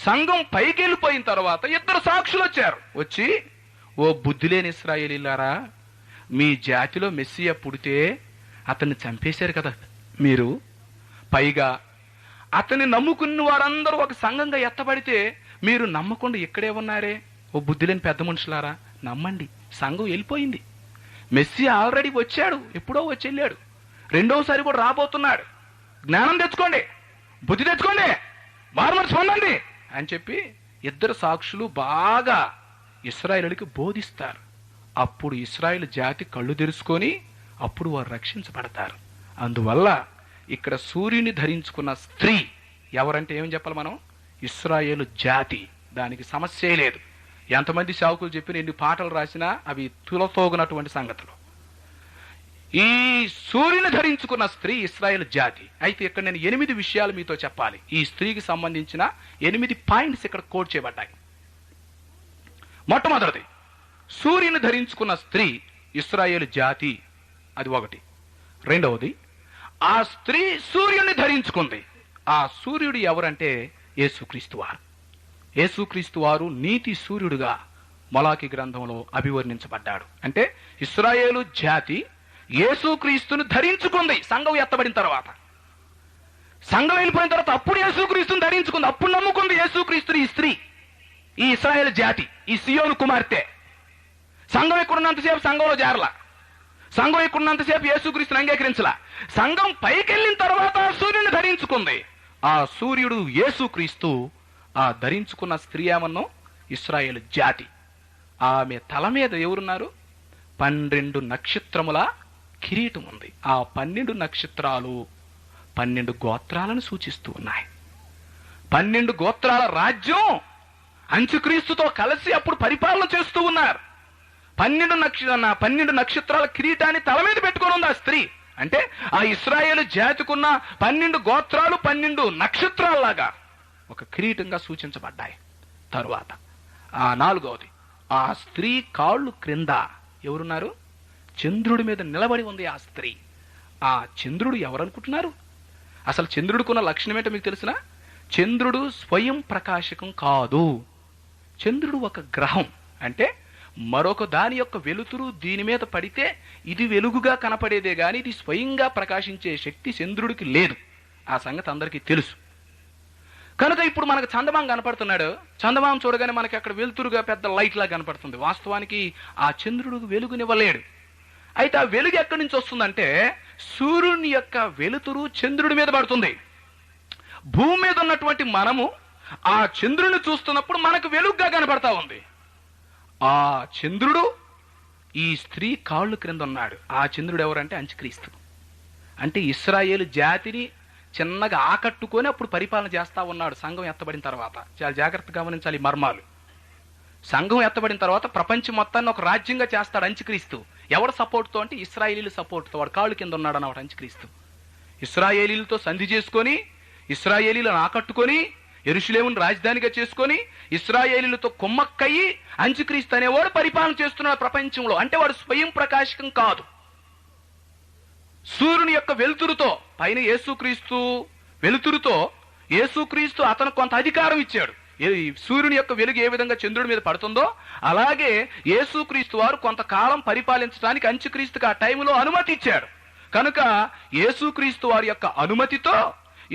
సంఘం పైకి వెళ్ళిపోయిన తర్వాత ఇద్దరు సాక్షులు వచ్చారు. వచ్చి, ఓ బుద్ధి లేని ఇశ్రాయేలీలారా, మీ జాతిలో మెస్సియా పుడితే అతన్ని చంపేశారు కదా మీరు. పైగా అతన్ని నమ్ముకున్న వారందరూ ఒక సంఘంగా ఎత్తబడితే మీరు నమ్మకుండా ఇక్కడే ఉన్నారే. ఓ బుద్ధి లేని పెద్ద మనుషులారా, నమ్మండి, సంఘం వెళ్ళిపోయింది. మెస్సియా ఆల్రెడీ వచ్చాడు, ఎప్పుడో వచ్చి వెళ్ళాడు, రెండోసారి కూడా రాబోతున్నాడు. జ్ఞానం తెచ్చుకోండి, బుద్ధి తెచ్చుకోండి, మారుమనసు పొందండి అని చెప్పి ఇద్దరు సాక్షులు బాగా ఇశ్రాయేలుకి బోధిస్తారు. అప్పుడు ఇశ్రాయేలు జాతి కళ్ళు తెరుచుకొని అప్పుడు వారు రక్షించబడతారు. అందువల్ల ఇక్కడ సూర్యుని ధరించుకున్న స్త్రీ ఎవరంటే ఏమని చెప్పాలి మనం? ఇశ్రాయేలు జాతి. దానికి సమస్యే లేదు. ఎంతమంది సేవకులు చెప్పిన ఎన్ని పాటలు రాసినా అవి తులతోగినటువంటి సంగతులు. ఈ సూర్యుని ధరించుకున్న స్త్రీ ఇశ్రాయేలు జాతి. అయితే ఇక్కడ నేను 8 విషయాలు మీతో చెప్పాలి. ఈ స్త్రీకి సంబంధించిన 8 పాయింట్స్ ఇక్కడ కోట్ చేయబడ్డాయి. మొట్టమొదటిది, సూర్యుని ధరించుకున్న స్త్రీ ఇశ్రాయేలు జాతి, అది ఒకటి. రెండవది, ఆ స్త్రీ సూర్యుని ధరించుకుంది. ఆ సూర్యుడు ఎవరంటే యేసుక్రీస్తు వారు. యేసుక్రీస్తు వారు నీతి సూర్యుడుగా మలాకి గ్రంథంలో అభివర్ణించబడ్డాడు. అంటే ఇశ్రాయేలు జాతి యేసుక్రీస్తును ధరించుకుంది. సంఘం ఎత్తబడిన తర్వాత, సంఘం వెళ్ళిపోయిన తర్వాత అప్పుడు యేసుక్రీస్తుని ధరించుకుంది. అప్పుడు నమ్ముకుంది యేసుక్రీస్తుని ఈ స్త్రీ, ఈ ఇశ్రాయేలు జాతి, ఈ సియోను కుమార్తె. సంఘం ఎక్కడున్నంతసేపు సంఘంలో చేరలా, సంఘం ఎక్కడున్నంతసేపు యేసుక్రీస్తుని అంగీకరించలా. సంఘం పైకెళ్ళిన తర్వాత సూర్యుని ధరించుకుంది. ఆ సూర్యుడు యేసుక్రీస్తు. ఆ ధరించుకున్న స్త్రీ ఏమన్నో ఇశ్రాయేలు జాతి. ఆమె తల మీద ఎవరున్నారు? 12 నక్షత్రముల కిరీటం ఉంది. ఆ 12 నక్షత్రాలు 12 గోత్రాలను సూచిస్తూ ఉన్నాయి. 12 గోత్రాల రాజ్యం అంత్యక్రీస్తుతో కలిసి అప్పుడు పరిపాలన చేస్తూ ఉన్నారు. 12 నక్షత్రాల కిరీటాన్ని తల మీద పెట్టుకొని ఉంది ఆ స్త్రీ. అంటే ఆ ఇశ్రాయేలు జాతికున్న 12 గోత్రాలు 12 నక్షత్రాల్లాగా ఒక కిరీటంగా సూచించబడ్డాయి. తరువాత నాలుగవది, ఆ స్త్రీ కాళ్ళు క్రింద ఎవరున్నారు? చంద్రుడి మీద నిలబడి ఉంది ఆ స్త్రీ. ఆ చంద్రుడు ఎవరనుకుంటున్నారు? అసలు చంద్రుడికున్న లక్షణం ఏంటో మీకు తెలిసిన? చంద్రుడు స్వయం ప్రకాశకం కాదు. చంద్రుడు ఒక గ్రహం. అంటే మరొక దాని యొక్క వెలుతురు దీని మీద పడితే ఇది వెలుగుగా కనపడేదే గాని ఇది స్వయంగా ప్రకాశించే శక్తి చంద్రుడికి లేదు. ఆ సంగతి అందరికీ తెలుసు. కనుక ఇప్పుడు మనకు చందమామ కనపడుతున్నాడు. చందమామ చూడగానే మనకి అక్కడ వెలుతురుగా పెద్ద లైట్ లాగా కనపడుతుంది. వాస్తవానికి ఆ చంద్రుడికి వెలుగునివ్వలేడు. అయితే ఆ వెలుగు ఎక్కడి నుంచి వస్తుందంటే సూర్యుని యొక్క వెలుతురు చంద్రుడి మీద పడుతుంది. భూమి మీద ఉన్నటువంటి మనము ఆ చంద్రుని చూస్తున్నప్పుడు మనకు వెలుగుగా కనపడతా ఉంది. ఆ చంద్రుడు ఈ స్త్రీ కాళ్ళు క్రింద ఉన్నాడు. ఆ చంద్రుడు ఎవరంటే అంత్యక్రీస్తు. అంటే ఇశ్రాయేలు జాతిని చిన్నగా ఆకట్టుకొని అప్పుడు పరిపాలన చేస్తా ఉన్నాడు సంఘం ఎత్తబడిన తర్వాత. చాలా జాగ్రత్తగా గమనించాలి మర్మాలు. సంఘం ఎత్తబడిన తర్వాత ప్రపంచం మొత్తాన్ని ఒక రాజ్యంగా చేస్తాడు అంత్యక్రీస్తు. ఎవరు సపోర్ట్తో అంటే ఇశ్రాయేలీల సపోర్ట్తో. వాడు కాళ్ళు కింద ఉన్నాడు అన్నమాట అంత్యక్రీస్తు. ఇశ్రాయేలీలతో సంధి చేసుకొని ఇశ్రాయేలీలను ఆకట్టుకొని యెరూషలేమును రాజధానిగా చేసుకొని ఇశ్రాయేలీలతో కుమ్మక్కయ్యి అంత్యక్రీస్తు అనేవాడు పరిపాలన చేస్తున్నాడు ప్రపంచంలో. అంటే వాడు స్వయం ప్రకాశకం కాదు. సూర్యుని యొక్క వెలుతురుతో పైన యేసుక్రీస్తు వెలుతురుతో యేసుక్రీస్తు అతను కొంత అధికారం ఇచ్చాడు. సూర్యుని యొక్క వెలుగు ఏ విధంగా చంద్రుడి మీద పడుతుందో అలాగే యేసుక్రీస్తు వారు కొంతకాలం పరిపాలించడానికి అంత్యక్రీస్తుకి ఆ టైంలో అనుమతి ఇచ్చాడు. కనుక యేసుక్రీస్తు వారి యొక్క అనుమతితో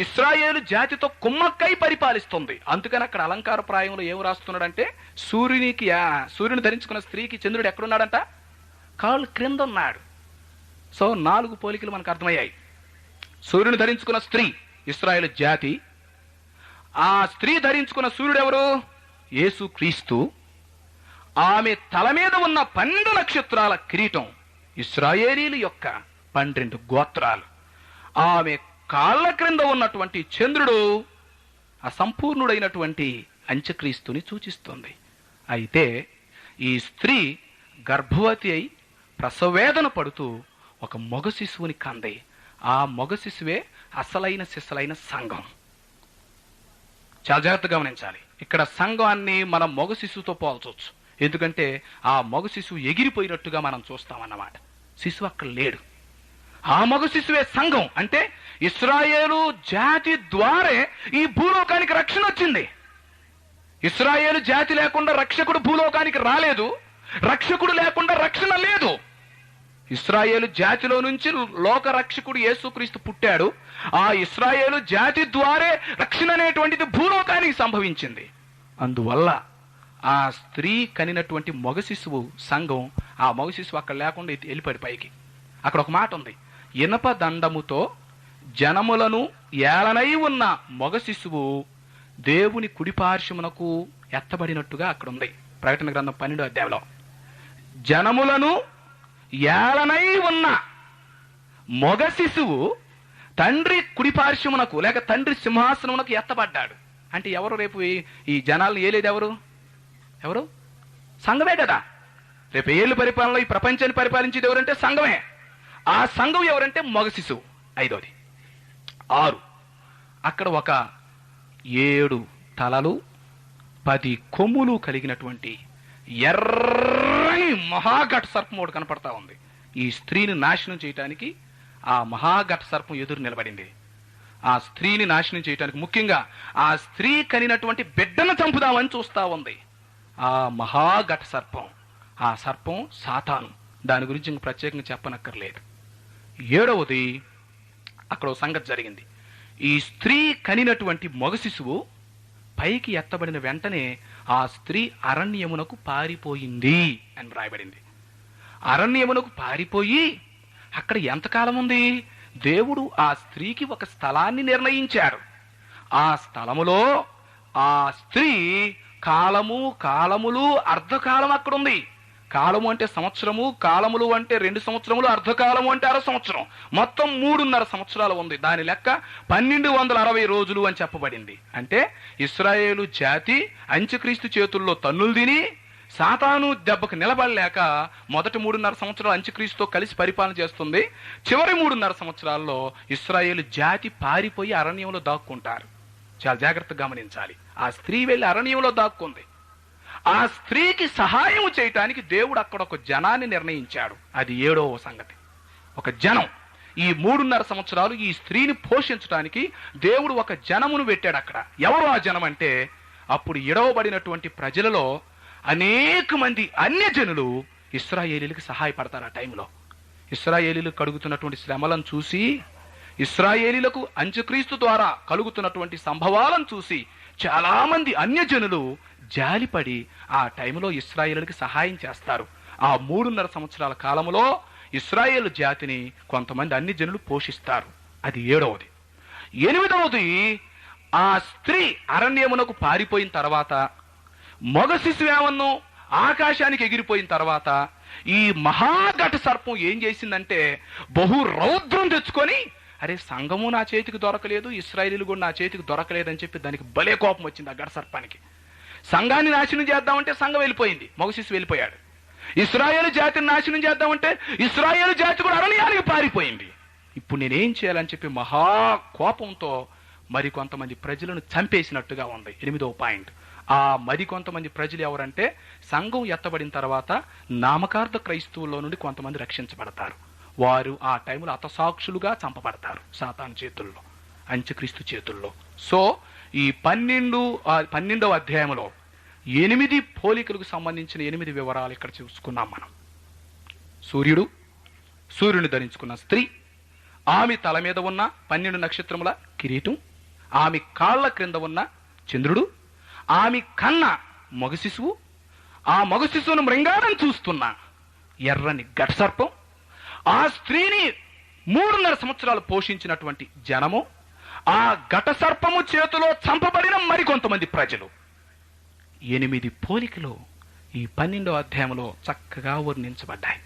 ఇశ్రాయేలు జాతితో కుమ్మక్కై పరిపాలిస్తుంది. అందుకని అక్కడ అలంకార ప్రాయంలో ఏం రాస్తున్నాడంటే సూర్యుని ధరించుకున్న స్త్రీకి చంద్రుడు ఎక్కడున్నాడంట? కాళ్ళు క్రింద ఉన్నాడు. సో 4 పోలికలు మనకు అర్థమయ్యాయి. సూర్యుని ధరించుకున్న స్త్రీ ఇశ్రాయేలు జాతి. ఆ స్త్రీ ధరించుకున్న సూర్యుడు ఎవరు? యేసుక్రీస్తు. ఆమె తల మీద ఉన్న 12 నక్షత్రాల కిరీటం ఇశ్రాయేలీల యొక్క 12 గోత్రాలు. ఆమె కాళ్ళ క్రింద ఉన్నటువంటి చంద్రుడు అసంపూర్ణుడైనటువంటి అంత్యక్రీస్తుని సూచిస్తుంది. అయితే ఈ స్త్రీ గర్భవతి అయి ప్రసవేదన పడుతూ ఒక మగ శిశువుని కంది. ఆ మగ శిశువే అసలైన సిసలైన సంఘం. చాలా జాగ్రత్తగా గమనించాలి. ఇక్కడ సంఘాన్ని మనం మగ శిశువుతో పోల్చవచ్చు. ఎందుకంటే ఆ మగ శిశువు ఎగిరిపోయినట్టుగా మనం చూస్తామన్నమాట. శిశువు అక్కడ లేడు. ఆ మగ శిశువే సంఘం. అంటే ఇశ్రాయేలు జాతి ద్వారే ఈ భూలోకానికి రక్షణ వచ్చింది. ఇశ్రాయేలు జాతి లేకుండా రక్షకుడు భూలోకానికి రాలేదు. రక్షకుడు లేకుండా రక్షణ లేదు. ఇశ్రాయేలు జాతిలో నుంచి లోక రక్షకుడు యేసుక్రీస్తు పుట్టాడు. ఆ ఇశ్రాయేలు జాతి ద్వారే రక్షణ అనేటువంటిది భూలోకానికి సంభవించింది. అందువల్ల ఆ స్త్రీ కనినటువంటి మగ శిశువు సంఘం. ఆ మగ శిశువు అక్కడ లేకుండా వెళ్ళిపోయాడు పైకి. అక్కడ ఒక మాట ఉంది, ఇనప దండముతో జనములను ఏలనై ఉన్న మగ శిశువు దేవుని కుడిపార్శ్వమునకు ఎత్తబడినట్టుగా అక్కడ ఉంది. ప్రకటన గ్రంథం 12వ అధ్యాయంలో జనములను ఏలనై ఉన్న మగ శిశువు తండ్రి కుడిపార్శ్వమునకు లేక తండ్రి సింహాసనమునకు ఎత్తబడ్డాడు. అంటే ఎవరు రేపు ఈ జనాలను ఏలేది? ఎవరు? సంఘమే కదా. రేపు ఏళ్ళు పరిపాలనలో ఈ ప్రపంచాన్ని పరిపాలించేది ఎవరంటే సంఘమే. ఆ సంఘం ఎవరంటే మగ శిశువు. 5వది 6 అక్కడ ఒక 7 తలలు 10 కొమ్ములు కలిగినటువంటి ఎర్రని మహాఘట సర్పం ఒకటి కనపడతా ఉంది. ఈ స్త్రీని నాశనం చేయటానికి ఆ మహాఘట సర్పం ఎదురు నిలబడింది. ఆ స్త్రీని నాశనం చేయటానికి, ముఖ్యంగా ఆ స్త్రీ కనినటువంటి బిడ్డను చంపుదామని చూస్తా ఉంది ఆ మహాఘట సర్పం. ఆ సర్పం సాతాను. దాని గురించి ఇంక ప్రత్యేకంగా చెప్పనక్కర్లేదు. 7వది అక్కడ ఒక సంగతి జరిగింది. ఈ స్త్రీ కనినటువంటి మగ శిశువు పైకి ఎత్తబడిన వెంటనే ఆ స్త్రీ అరణ్యమునకు పారిపోయింది అని వ్రాయబడింది. అరణ్యమునకు పారిపోయి అక్కడ ఎంతకాలం ఉంది? దేవుడు ఆ స్త్రీకి ఒక స్థలాన్ని నిర్ణయించాడు. ఆ స్థలములో ఆ స్త్రీ కాలములు అర్ధకాలం అక్కడ ఉంది. కాలము అంటే సంవత్సరము, కాలములు అంటే 2 సంవత్సరములు, అర్ధకాలము అంటే 1/2 సంవత్సరం. మొత్తం 3.5 సంవత్సరాలు ఉంది. దాని లెక్క 1260 రోజులు అని చెప్పబడింది. అంటే ఇశ్రాయేలు జాతి అంత్యక్రీస్తు చేతుల్లో తన్నులు తిని సాతాను దెబ్బకు నిలబడలేక మొదటి 3.5 సంవత్సరాలు అంత్యక్రీస్తుతో కలిసి పరిపాలన చేస్తుంది. చివరి 3.5 సంవత్సరాల్లో ఇశ్రాయేలు జాతి పారిపోయి అరణ్యంలో దాక్కుంటారు. చాలా జాగ్రత్తగా గమనించాలి. ఆ స్త్రీ వెళ్ళి అరణ్యంలో దాక్కుంది. ఆ స్త్రీకి సహాయం చేయటానికి దేవుడు అక్కడ ఒక జనాన్ని నిర్ణయించాడు. అది 7వ సంగతి. ఒక జనం. ఈ 3.5 సంవత్సరాలు ఈ స్త్రీని పోషించడానికి దేవుడు ఒక జనమును పెట్టాడు అక్కడ. ఎవరు ఆ జనం అంటే, అప్పుడు ఎడవబడినటువంటి ప్రజలలో అనేక మంది అన్యజనులు ఇశ్రాయేలీలకు సహాయపడతారు. ఆ టైంలో ఇశ్రాయేలీలు కలుగుతున్నటువంటి శ్రమలను చూసి, ఇశ్రాయేలీలకు అంత్యక్రీస్తు ద్వారా కలుగుతున్నటువంటి సంభవాలను చూసి చాలా మంది అన్యజనులు జాలిపడి ఆ టైంలో ఇశ్రాయేలుకి సహాయం చేస్తారు. ఆ 3.5 సంవత్సరాల కాలంలో ఇశ్రాయేలు జాతిని కొంతమంది అన్యజనులు పోషిస్తారు. అది 7వది. 8వది ఆ స్త్రీ అరణ్యమునకు పారిపోయిన తర్వాత, మగ శిశువేమన్నో ఆకాశానికి ఎగిరిపోయిన తర్వాత, ఈ మహాఘట సర్పం ఏం చేసిందంటే బహు రౌద్రం తెచ్చుకొని, అరే సంఘము నా చేతికి దొరకలేదు, ఇశ్రాయేలీలు కూడా నా చేతికి దొరకలేదని చెప్పి దానికి భలే కోపం వచ్చింది ఆ ఘట సర్పానికి. సంఘాన్ని నాశనం చేద్దామంటే సంఘం వెళ్ళిపోయింది, మగ శిశువు వెళ్ళిపోయాడు. ఇశ్రాయేలు జాతిని నాశనం చేద్దామంటే ఇశ్రాయేలు జాతి కూడా అరణ్యానికి పారిపోయింది. ఇప్పుడు నేనేం చేయాలని చెప్పి మహా కోపంతో మరి కొంతమంది ప్రజలను చంపేసినట్టుగా ఉంది. 8వ పాయింట్. ఆ మరి కొంతమంది ప్రజలు ఎవరంటే, సంఘం ఎత్తబడిన తర్వాత నామకార్థ క్రైస్తవుల్లో నుండి కొంతమంది రక్షించబడతారు. వారు ఆ టైంలో హతసాక్షులుగా చంపబడతారు సాతాను చేతుల్లో, అంత్యక్రీస్తు చేతుల్లో. సో ఈ 12వ అధ్యాయంలో 8 పోలికలకు సంబంధించిన 8 వివరాలు ఇక్కడ చూసుకున్నాం మనం. సూర్యుని ధరించుకున్న స్త్రీ, ఆమె తల మీద ఉన్న 12 నక్షత్రముల కిరీటం, ఆమె కాళ్ళ క్రింద ఉన్న చంద్రుడు, ఆమె కన్న మగ శిశువు, ఆ మగ శిశువును మృంగారం చూస్తున్న ఎర్రని ఘట సర్పం, ఆ స్త్రీని 3.5 సంవత్సరాలు పోషించినటువంటి జనము, ఆ ఘట సర్పము చేతిలో చంపబడిన మరికొంతమంది ప్రజలు. 8 పోలికలు ఈ 12వ అధ్యాయంలో చక్కగా వర్ణించబడ్డాయి.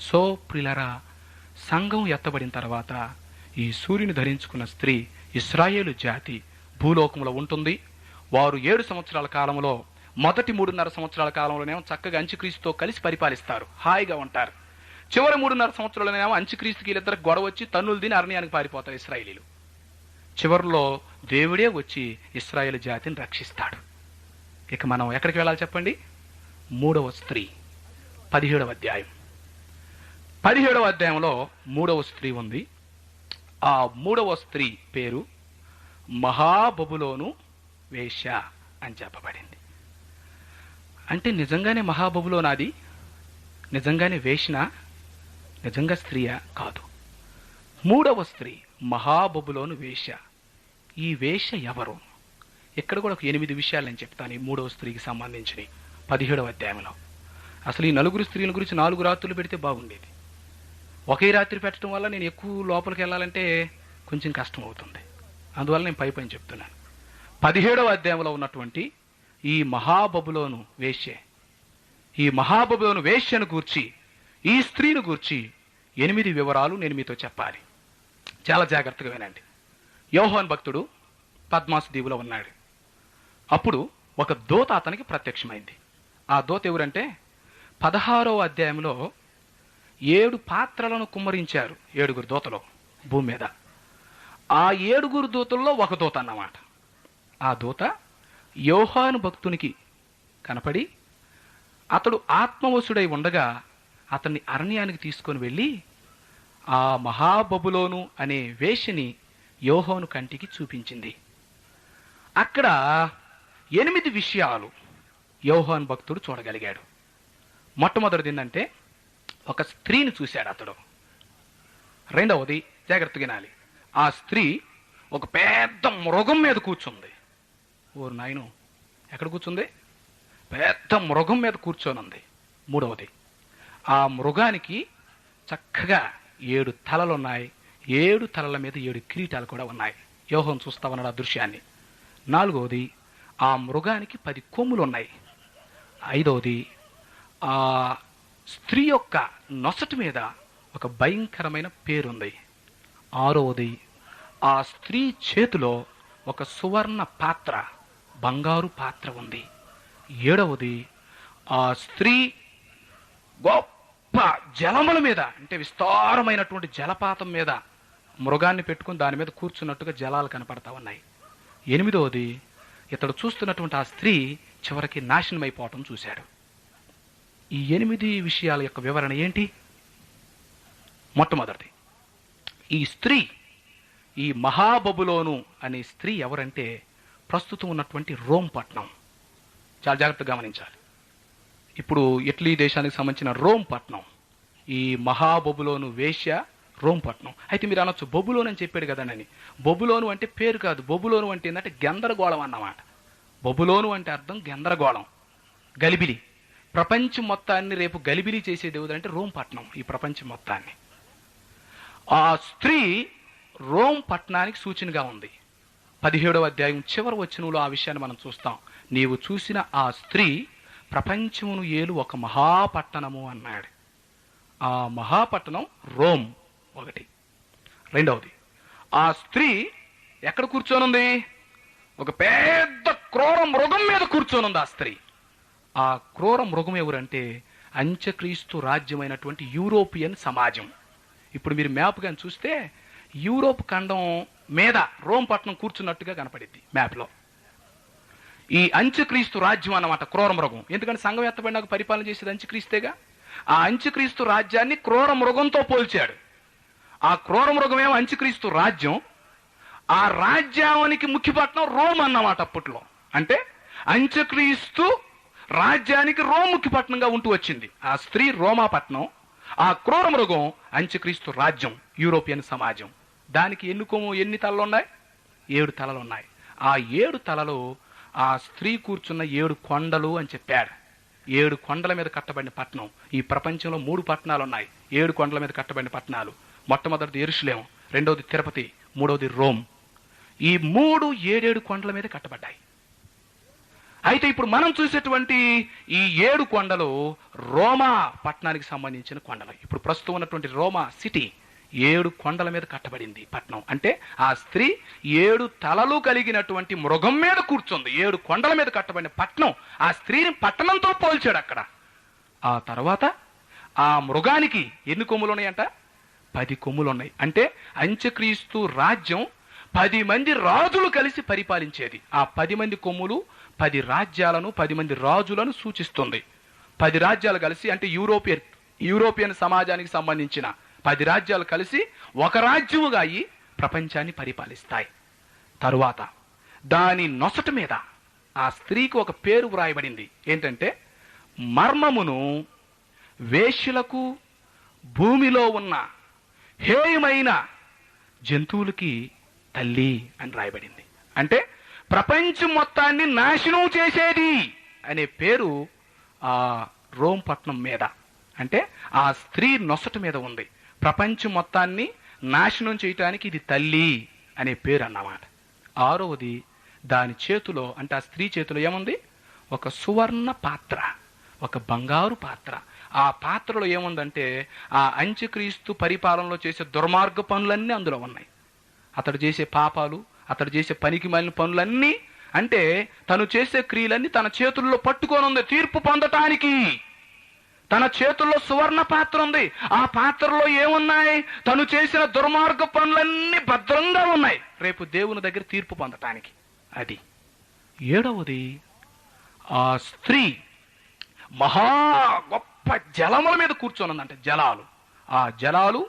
సో ప్రియులారా, సంఘం ఎత్తబడిన తర్వాత ఈ సూర్యుని ధరించుకున్న స్త్రీ ఇశ్రాయేలు జాతి భూలోకంలో ఉంటుంది. వారు 7 సంవత్సరాల కాలంలో, మొదటి 3.5 సంవత్సరాల కాలంలోనేమో చక్కగా అంత్యక్రీస్తుతో కలిసి పరిపాలిస్తారు, హాయిగా ఉంటారు. చివరి 3.5 సంవత్సరాలనేమో అంత్యక్రీస్తుకి వీళ్ళిద్దరికి గొడవ వచ్చి తన్నులు తిని అరణ్యానికి పారిపోతారు ఇశ్రాయేలీలు. చివరిలో దేవుడే వచ్చి ఇశ్రాయేలు జాతిని రక్షిస్తాడు. ఇక మనం ఎక్కడికి వెళ్ళాలి చెప్పండి? 3వ స్త్రీ 17వ అధ్యాయం. 17వ అధ్యాయంలో 3వ స్త్రీ ఉంది. ఆ 3వ స్త్రీ పేరు మహాబబులోను వేశ్య అని చెప్పబడింది. అంటే నిజంగానే మహాబబులోను అది? నిజంగానే వేశ్న? నిజంగా స్త్రీయా? కాదు. 3వ స్త్రీ మహాబబులోను వేశ్య. ఈ వేశ్య ఎవరు? ఇక్కడ కూడా ఒక 8 విషయాలు నేను చెప్తాను ఈ 3వ స్త్రీకి సంబంధించినవి 17వ అధ్యాయంలో. అసలు ఈ 4 స్త్రీల గురించి 4 రాత్రులు పెడితే బాగుండేది. ఒకే రాత్రి పెట్టడం వల్ల నేను ఎక్కువ లోపలికి వెళ్ళాలంటే కొంచెం కష్టం అవుతుంది. అందువల్ల నేను పై చెప్తున్నాను. 17వ అధ్యాయంలో ఉన్నటువంటి ఈ మహాబబులోను వేశ్య, ఈ మహాబబులోను వేశ్యను గూర్చి, ఈ స్త్రీని గూర్చి 8 వివరాలు నేను మీతో చెప్పాలి. చాలా జాగ్రత్తగా వినండి. యోహాను భక్తుడు పద్మాసు దీవులో ఉన్నాడు. అప్పుడు ఒక దూత అతనికి ప్రత్యక్షమైంది. ఆ దూత ఎవరంటే 16వ అధ్యాయంలో 7 పాత్రలను కుమ్మరించారు 7 దూతలు భూమి మీద. ఆ 7 దూతల్లో ఒక దూత అన్నమాట. ఆ దూత యోహాను భక్తునికి కనపడి అతడు ఆత్మవశుడై ఉండగా అతన్ని అరణ్యానికి తీసుకొని వెళ్ళి ఆ మహాబబులోను అనే వేశ్యని యోహాను కంటికి చూపించింది. అక్కడ 8 విషయాలు యోహాను భక్తుడు చూడగలిగాడు. మొట్టమొదటిది ఏంటంటే ఒక స్త్రీని చూశాడు అతడు. రెండవది జాగ్రత్తగా వినాలి, ఆ స్త్రీ ఒక పెద్ద మృగం మీద కూర్చుంది. ఓరు నాయను, ఎక్కడ కూర్చుంది? పెద్ద మృగం మీద కూర్చొనుంది. మూడవది, ఆ మృగానికి చక్కగా 7 తలలు ఉన్నాయి. 7 తలల మీద 7 కిరీటాలు కూడా ఉన్నాయి. యోహాను చూస్తా ఉన్నాడు ఆ దృశ్యాన్ని. నాలుగవది, ఆ మృగానికి 10 కొమ్ములు ఉన్నాయి. ఐదవది, ఆ స్త్రీ యొక్క నొసటి మీద ఒక భయంకరమైన పేరుంది. ఆరవది, ఆ స్త్రీ చేతిలో ఒక సువర్ణ పాత్ర, బంగారు పాత్ర ఉంది. ఏడవది, ఆ స్త్రీ గొప్ప జలముల మీద, అంటే విస్తారమైనటువంటి జలపాతం మీద మృగాన్ని పెట్టుకుని దాని మీద కూర్చున్నట్టుగా జలాలు కనపడతా ఉన్నాయి. ఎనిమిదవది, ఇతడు చూస్తున్నటువంటి ఆ స్త్రీ చివరికి నాశనం అయిపోవటం చూశాడు. ఈ 8 విషయాల యొక్క వివరణ ఏంటి? మొట్టమొదటిది, ఈ స్త్రీ, ఈ మహాబబులోను అనే స్త్రీ ఎవరంటే ప్రస్తుతం ఉన్నటువంటి రోమ్ పట్టణం. చాలా జాగ్రత్తగా గమనించాలి. ఇప్పుడు ఇటలీ దేశానికి సంబంధించిన రోమ్ పట్టణం ఈ మహాబబులోను వేశ్య రోమ్ పట్టణం. అయితే మీరు అనొచ్చు బొబులోను అని చెప్పాడు కదండి. బొబులోను అంటే పేరు కాదు. బొబులోను అంటే ఏంటంటే గందరగోళం అన్నమాట. బొబులోను అంటే అర్థం గందరగోళం, గలిబిలి. ప్రపంచం మొత్తాన్ని రేపు గలిబిలి చేసేది ఏదంటే రోమ్ పట్టణం, ఈ ప్రపంచం మొత్తాన్ని. ఆ స్త్రీ రోమ్ పట్టణానికి సూచనగా ఉంది. 17వ అధ్యాయం చివరి వచనంలో ఆ విషయాన్ని మనం చూస్తాం. నీవు చూసిన ఆ స్త్రీ ప్రపంచమును ఏలు ఒక మహాపట్టణము అన్నాడు. ఆ మహాపట్టణం రోమ్ ఒకటి. రెండవది, ఆ స్త్రీ ఎక్కడ కూర్చోనుంది? ఒక పెద్ద క్రూర మృగం మీద కూర్చోనుంది ఆ స్త్రీ. ఆ క్రూర మృగం ఎవరంటే అంత్యక్రీస్తు రాజ్యమైనటువంటి యూరోపియన్ సమాజం. ఇప్పుడు మీరు మ్యాప్ కానీ చూస్తే యూరోప్ ఖండం మీద రోమ్ పట్టణం కూర్చున్నట్టుగా కనపడింది మ్యాప్లో. ఈ అంత్యక్రీస్తు రాజ్యం అన్నమాట క్రూర మృగం. ఎందుకంటే సంఘం ఎత్తబడినాక పరిపాలన చేసేది అంత్యక్రీస్తేగా. ఆ అంత్యక్రీస్తు రాజ్యాన్ని క్రూర మృగంతో పోల్చాడు. ఆ క్రూర మృగమేమో అంత్యక్రీస్తు రాజ్యం. ఆ రాజ్యానికి ముఖ్య పట్టణం రోమ్ అన్నమాట అప్పట్లో. అంటే అంత్యక్రీస్తు రాజ్యానికి రోమ్ ముఖ్య పట్టణంగా ఉంటూ వచ్చింది. ఆ స్త్రీ రోమా పట్టణం, ఆ క్రూర మృగం అంత్యక్రీస్తు రాజ్యం, యూరోపియన్ సమాజం. దానికి ఎన్ని తలలు ఉన్నాయి? 7 తలలు ఉన్నాయి. ఆ 7 తలలు ఆ స్త్రీ కూర్చున్న 7 కొండలు అని చెప్పాడు. 7 కొండల మీద కట్టబడిన పట్టణం. ఈ ప్రపంచంలో 3 పట్టణాలు ఉన్నాయి 7 కొండల మీద కట్టబడిన పట్టణాలు. మొట్టమొదటిది యెరూషలేము, రెండవది తిరుపతి, మూడవది రోమ్. ఈ 3 7 కొండల మీద కట్టబడ్డాయి. అయితే ఇప్పుడు మనం చూసేటువంటి ఈ 7 కొండలు రోమా పట్టణానికి సంబంధించిన కొండలు. ఇప్పుడు ప్రస్తుతం ఉన్నటువంటి రోమా సిటీ 7 కొండల మీద కట్టబడింది పట్టణం. అంటే ఆ స్త్రీ 7 తలలు కలిగినటువంటి మృగం మీద కూర్చుంది. 7 కొండల మీద కట్టబడిన పట్టణం. ఆ స్త్రీని పట్టణంతో పోల్చాడు అక్కడ. ఆ తర్వాత ఆ మృగానికి ఎన్ని కొమ్ములు ఉన్నాయంట? 10 కొమ్ములు ఉన్నాయి. అంటే అంత్యక్రీస్తు రాజ్యం 10 మంది రాజులు కలిసి పరిపాలించేది. ఆ 10 మంది కొమ్ములు 10 రాజ్యాలను, 10 మంది రాజులను సూచిస్తుంది. 10 రాజ్యాలు కలిసి, అంటే యూరోపియన్ సమాజానికి సంబంధించిన 10 రాజ్యాలు కలిసి ఒక రాజ్యముగా అయి ప్రపంచాన్ని పరిపాలిస్తాయి. తరువాత దాని నొసట మీద ఆ స్త్రీకి ఒక పేరు వ్రాయబడింది. ఏంటంటే, మర్మమును వేశ్యలకు, భూమిలో ఉన్న హేయమైన జంతువులకి తల్లి అని రాయబడింది. అంటే ప్రపంచం మొత్తాన్ని నాశనం చేసేది అనే పేరు ఆ రోమ్ పట్టణం మీద, అంటే ఆ స్త్రీ నొసట మీద ఉంది. ప్రపంచం మొత్తాన్ని నాశనం చేయటానికి ఇది తల్లి అనే పేరు అన్నమాట. 6వది, దాని చేతిలో, అంటే ఆ స్త్రీ చేతిలో ఏముంది? ఒక సువర్ణ పాత్ర, ఒక బంగారు పాత్ర. ఆ పాత్రలో ఏముందంటే ఆ అంత్యక్రీస్తు పరిపాలనలో చేసే దుర్మార్గ పనులన్నీ అందులో ఉన్నాయి. అతడు చేసే పాపాలు, అతడు చేసే పనికి మాలిన పనులన్నీ, అంటే తను చేసే క్రియలన్నీ తన చేతుల్లో పట్టుకొని ఉంది తీర్పు పొందటానికి. తన చేతుల్లో సువర్ణ పాత్ర ఉంది. ఆ పాత్రలో ఏమున్నాయి? తను చేసిన దుర్మార్గ పనులన్నీ భద్రంగా ఉన్నాయి రేపు దేవుని దగ్గర తీర్పు పొందటానికి. అది 7వది, ఆ స్త్రీ మహా గొప్ప జలముల మీద కూర్చొనుందంటే జలాలు. ఆ జలాలు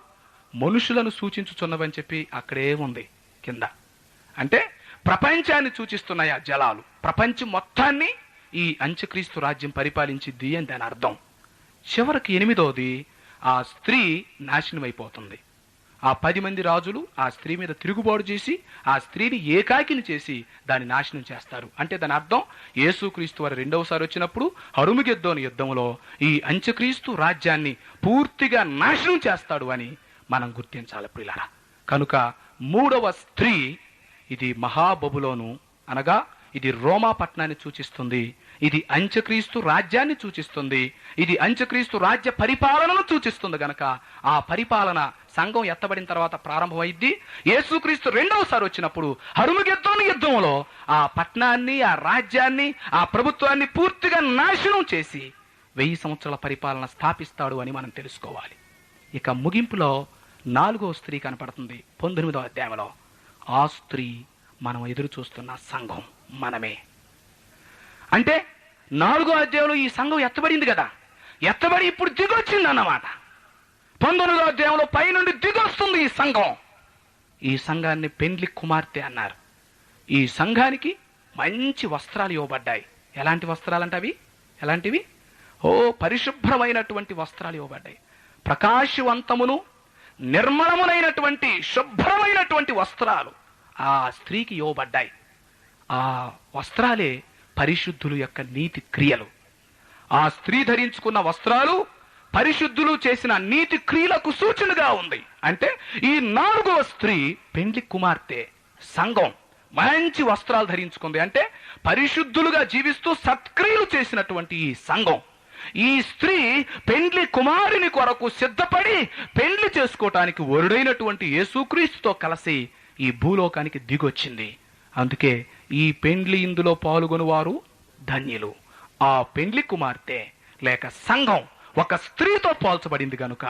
మనుషులను సూచించుచున్నవని చెప్పి అక్కడే ఉంది కింద. అంటే ప్రపంచాన్ని సూచిస్తున్నాయి ఆ జలాలు. ప్రపంచం మొత్తాన్ని ఈ అంత్యక్రీస్తు రాజ్యం పరిపాలించిద్ది అని దాని అర్థం. చివరికి 8వది, ఆ స్త్రీ నాశనం అయిపోతుంది. ఆ 10 మంది రాజులు ఆ స్త్రీ మీద తిరుగుబాటు చేసి ఆ స్త్రీని ఏకాకిని చేసి దాన్ని నాశనం చేస్తారు. అంటే దాని అర్థం, యేసుక్రీస్తు వారు రెండవసారి వచ్చినప్పుడు హరుమగెద్దోను యుద్ధంలో ఈ అంత్యక్రీస్తు రాజ్యాన్ని పూర్తిగా నాశనం చేస్తాడు అని మనం గుర్తించాలి ప్రియులారా. కనుక 3వ స్త్రీ, ఇది మహాబబులోను, అనగా ఇది రోమా పట్టణాన్ని సూచిస్తుంది. ఇది అంత్యక్రీస్తు రాజ్యాన్ని సూచిస్తుంది. ఇది అంత్యక్రీస్తు రాజ్య పరిపాలనను సూచిస్తుంది. గనక ఆ పరిపాలన సంఘం ఎత్తబడిన తర్వాత ప్రారంభమైద్ది. యేసుక్రీస్తు రెండవసారి వచ్చినప్పుడు హరుమగెద్దోను యుద్ధంలో ఆ పట్టణాన్ని, ఆ రాజ్యాన్ని, ఆ ప్రభుత్వాన్ని పూర్తిగా నాశనం చేసి 1000 సంవత్సరాల పరిపాలన స్థాపిస్తాడు అని మనం తెలుసుకోవాలి. ఇక ముగింపులో 4వ స్త్రీ కనపడుతుంది 19వ అధ్యాయంలో. ఆ స్త్రీ మనం ఎదురు చూస్తున్న సంఘం, మనమే. అంటే 4వ అధ్యాయంలో ఈ సంఘం ఎత్తబడింది కదా, ఎత్తబడి ఇప్పుడు దిగొచ్చింది అన్నమాట. 19వ అధ్యాయంలో పైనుండి దిగొస్తుంది ఈ సంఘం. ఈ సంఘాన్ని పెండ్లి కుమార్తె అన్నారు. ఈ సంఘానికి మంచి వస్త్రాలు ఇవ్వబడ్డాయి. ఎలాంటి వస్త్రాలంటే అవి ఎలాంటివి? పరిశుభ్రమైనటువంటి వస్త్రాలు ఇవ్వబడ్డాయి. ప్రకాశవంతమును నిర్మలమునైనటువంటి శుభ్రమైనటువంటి వస్త్రాలు ఆ స్త్రీకి ఇవ్వబడ్డాయి. ఆ వస్త్రాలే పరిశుద్ధులు యొక్క నీతి క్రియలు. ఆ స్త్రీ ధరించుకున్న వస్త్రాలు పరిశుద్ధులు చేసిన నీతి క్రియలకు సూచనగా ఉంది. అంటే ఈ 4వ స్త్రీ పెండ్లి కుమార్తె సంఘం మంచి వస్త్రాలు ధరించుకుంది. అంటే పరిశుద్ధులుగా జీవిస్తూ సత్క్రియలు చేసినటువంటి ఈ సంఘం, ఈ స్త్రీ పెండ్లి కుమారుని కొరకు సిద్ధపడి పెండ్లి చేసుకోవటానికి వరుడైనటువంటి యేసుక్రీస్తుతో కలిసి ఈ భూలోకానికి దిగొచ్చింది. అందుకే ఈ పెండ్లి ఇందులో పాల్గొని వారు ధన్యులు. ఆ పెండ్లి కుమార్తె లేక సంఘం ఒక స్త్రీతో పోల్చబడింది. కనుక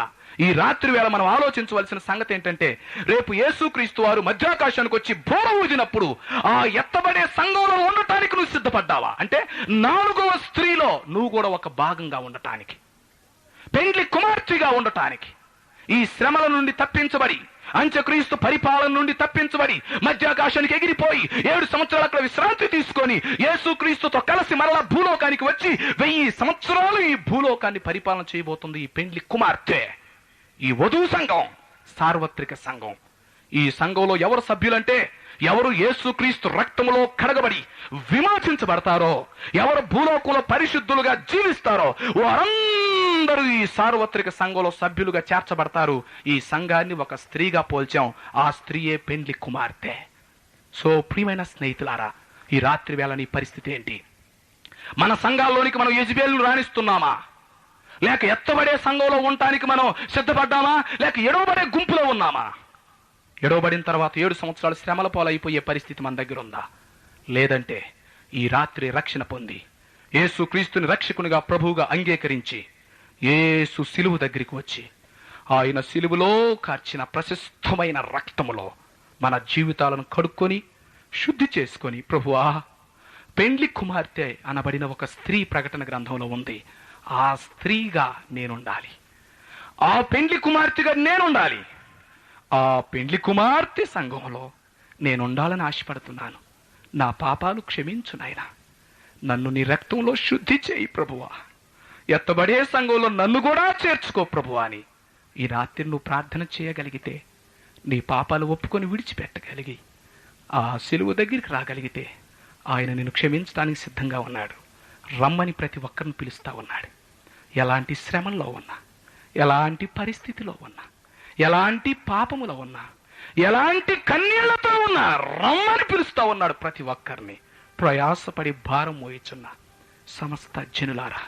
ఈ రాత్రి వేళ మనం ఆలోచించవలసిన సంగతి ఏంటంటే, రేపు యేసుక్రీస్తు వారు మధ్యాకాశానికి వచ్చి బోర ఊదినప్పుడు ఆ ఎత్తబడే సంఘంలో ఉండటానికి నువ్వు సిద్ధపడ్డావా? అంటే 4వ స్త్రీలో నువ్వు కూడా ఒక భాగంగా ఉండటానికి, పెండ్లి కుమార్తెగా ఉండటానికి, ఈ శ్రమల నుండి తప్పించబడి, అంత్యక్రీస్తు పరిపాలన నుండి తప్పించబడి మధ్యాకాశానికి ఎగిరిపోయి 7 సంవత్సరాలు అక్కడ విశ్రాంతి తీసుకొని యేసుక్రీస్తుతో కలిసి మరలా భూలోకానికి వచ్చి 1000 సంవత్సరాలు ఈ భూలోకాన్ని పరిపాలన చేయబోతుంది ఈ పెండ్లి కుమార్తె, ఈ వధువు సంఘం, సార్వత్రిక సంఘం. ఈ సంఘంలో ఎవరు సభ్యులంటే, ఎవరు యేసుక్రీస్తు రక్తములో కడగబడి విమోచించబడతారో, ఎవరు భూలోకంలో పరిశుద్ధులుగా జీవిస్తారో వారందరూ ఈ సార్వత్రిక సంఘంలో సభ్యులుగా చేర్చబడతారు. ఈ సంఘాన్ని ఒక స్త్రీగా పోల్చాం. ఆ స్త్రీయే పెండ్లి కుమార్తె. సో ప్రియమైన స్నేహితులారా, ఈ రాత్రి వేళ నీ పరిస్థితి ఏంటి? మన సంఘాల్లోనికి మనం యెజబెలును రాణిస్తున్నామా? లేక ఎత్తబడే సంఘంలో ఉండటానికి మనం సిద్ధపడ్డామా? లేక ఎడవబడే గుంపులో ఉన్నామా? ఎడవబడిన తర్వాత 7 సంవత్సరాలు శ్రమల పాలైపోయే పరిస్థితి మన దగ్గర ఉందా? లేదంటే ఈ రాత్రి రక్షణ పొంది యేసుక్రీస్తుని రక్షకునిగా ప్రభువుగా అంగీకరించి యేసు సిలువ దగ్గరికి వచ్చి ఆయన సిలువలో కార్చిన ప్రశస్తమైన రక్తములో మన జీవితాలను కడుక్కొని శుద్ధి చేసుకొని, ప్రభువా, పెండ్లి కుమార్తె అనబడిన ఒక స్త్రీ ప్రకటన గ్రంథంలో ఉంది, ఆ స్త్రీగా నేనుండాలి, ఆ పెండ్లి కుమార్తెగా నేనుండాలి, ఆ పెండ్లి కుమార్తె సంఘంలో నేనుండాలని ఆశపడుతున్నాను. నా పాపాలు క్షమించు నాయనా, నన్ను నీ రక్తంలో శుద్ధి చేయి ప్రభువా, ఎత్తబడే సంఘంలో నన్ను కూడా చేర్చుకో ప్రభువా అని ఈ రాత్రి నువ్వు ప్రార్థన చేయగలిగితే, నీ పాపాలు ఒప్పుకొని విడిచిపెట్టగలిగి ఆ సిలువ దగ్గరికి రాగలిగితే ఆయన నిన్ను క్షమించడానికి సిద్ధంగా ఉన్నాడు. రమ్మని ప్రతి ఒక్కరిని పిలుస్తా ఉన్నాడు. ఎలాంటి శ్రమల్లో ఉన్నా, ఎలాంటి పరిస్థితిలో ఉన్నా, ఎలాంటి పాపములో ఉన్నా, ఎలాంటి కన్నీళ్లతో ఉన్నా రమ్మని పిలుస్తా ఉన్నాడు ప్రతి ఒక్కరిని. ప్రయాసపడి భారం మోయిచున్న సమస్త జనులారా,